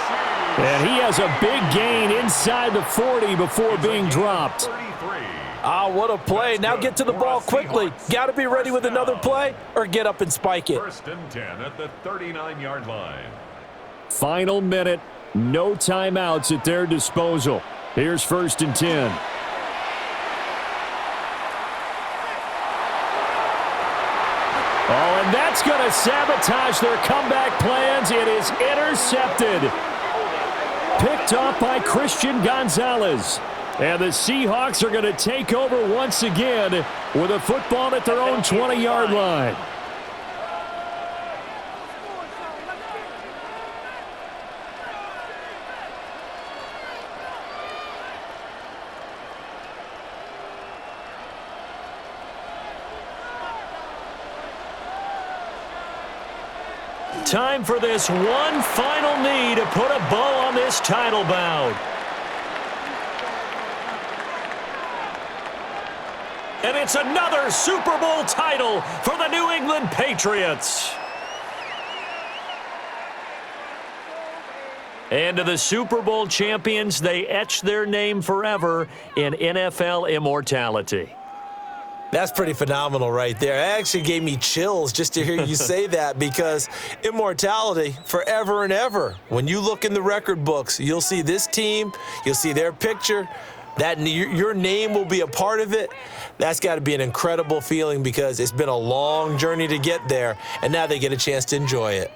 A: And he has a big gain inside the 40 before being dropped.
F: What a play. Now get to the ball quickly. Got to be ready with another play or get up and spike it.
C: First and 10 at the 39-yard line.
A: Final minute. No timeouts at their disposal. Here's first and 10. Oh, and that's going to sabotage their comeback plans. It is intercepted. Picked off by Christian Gonzalez. And the Seahawks are going to take over once again with a football at their own 20-yard line. Time for this one final knee to put a bow on this title bout. And it's another Super Bowl title for the New England Patriots. And to the Super Bowl champions, they etch their name forever in NFL immortality.
F: That's pretty phenomenal right there. It actually gave me chills just to hear you say that, because immortality forever and ever. When you look in the record books, you'll see this team, you'll see their picture, that your name will be a part of it. That's got to be an incredible feeling because it's been a long journey to get there, and now they get a chance to enjoy it.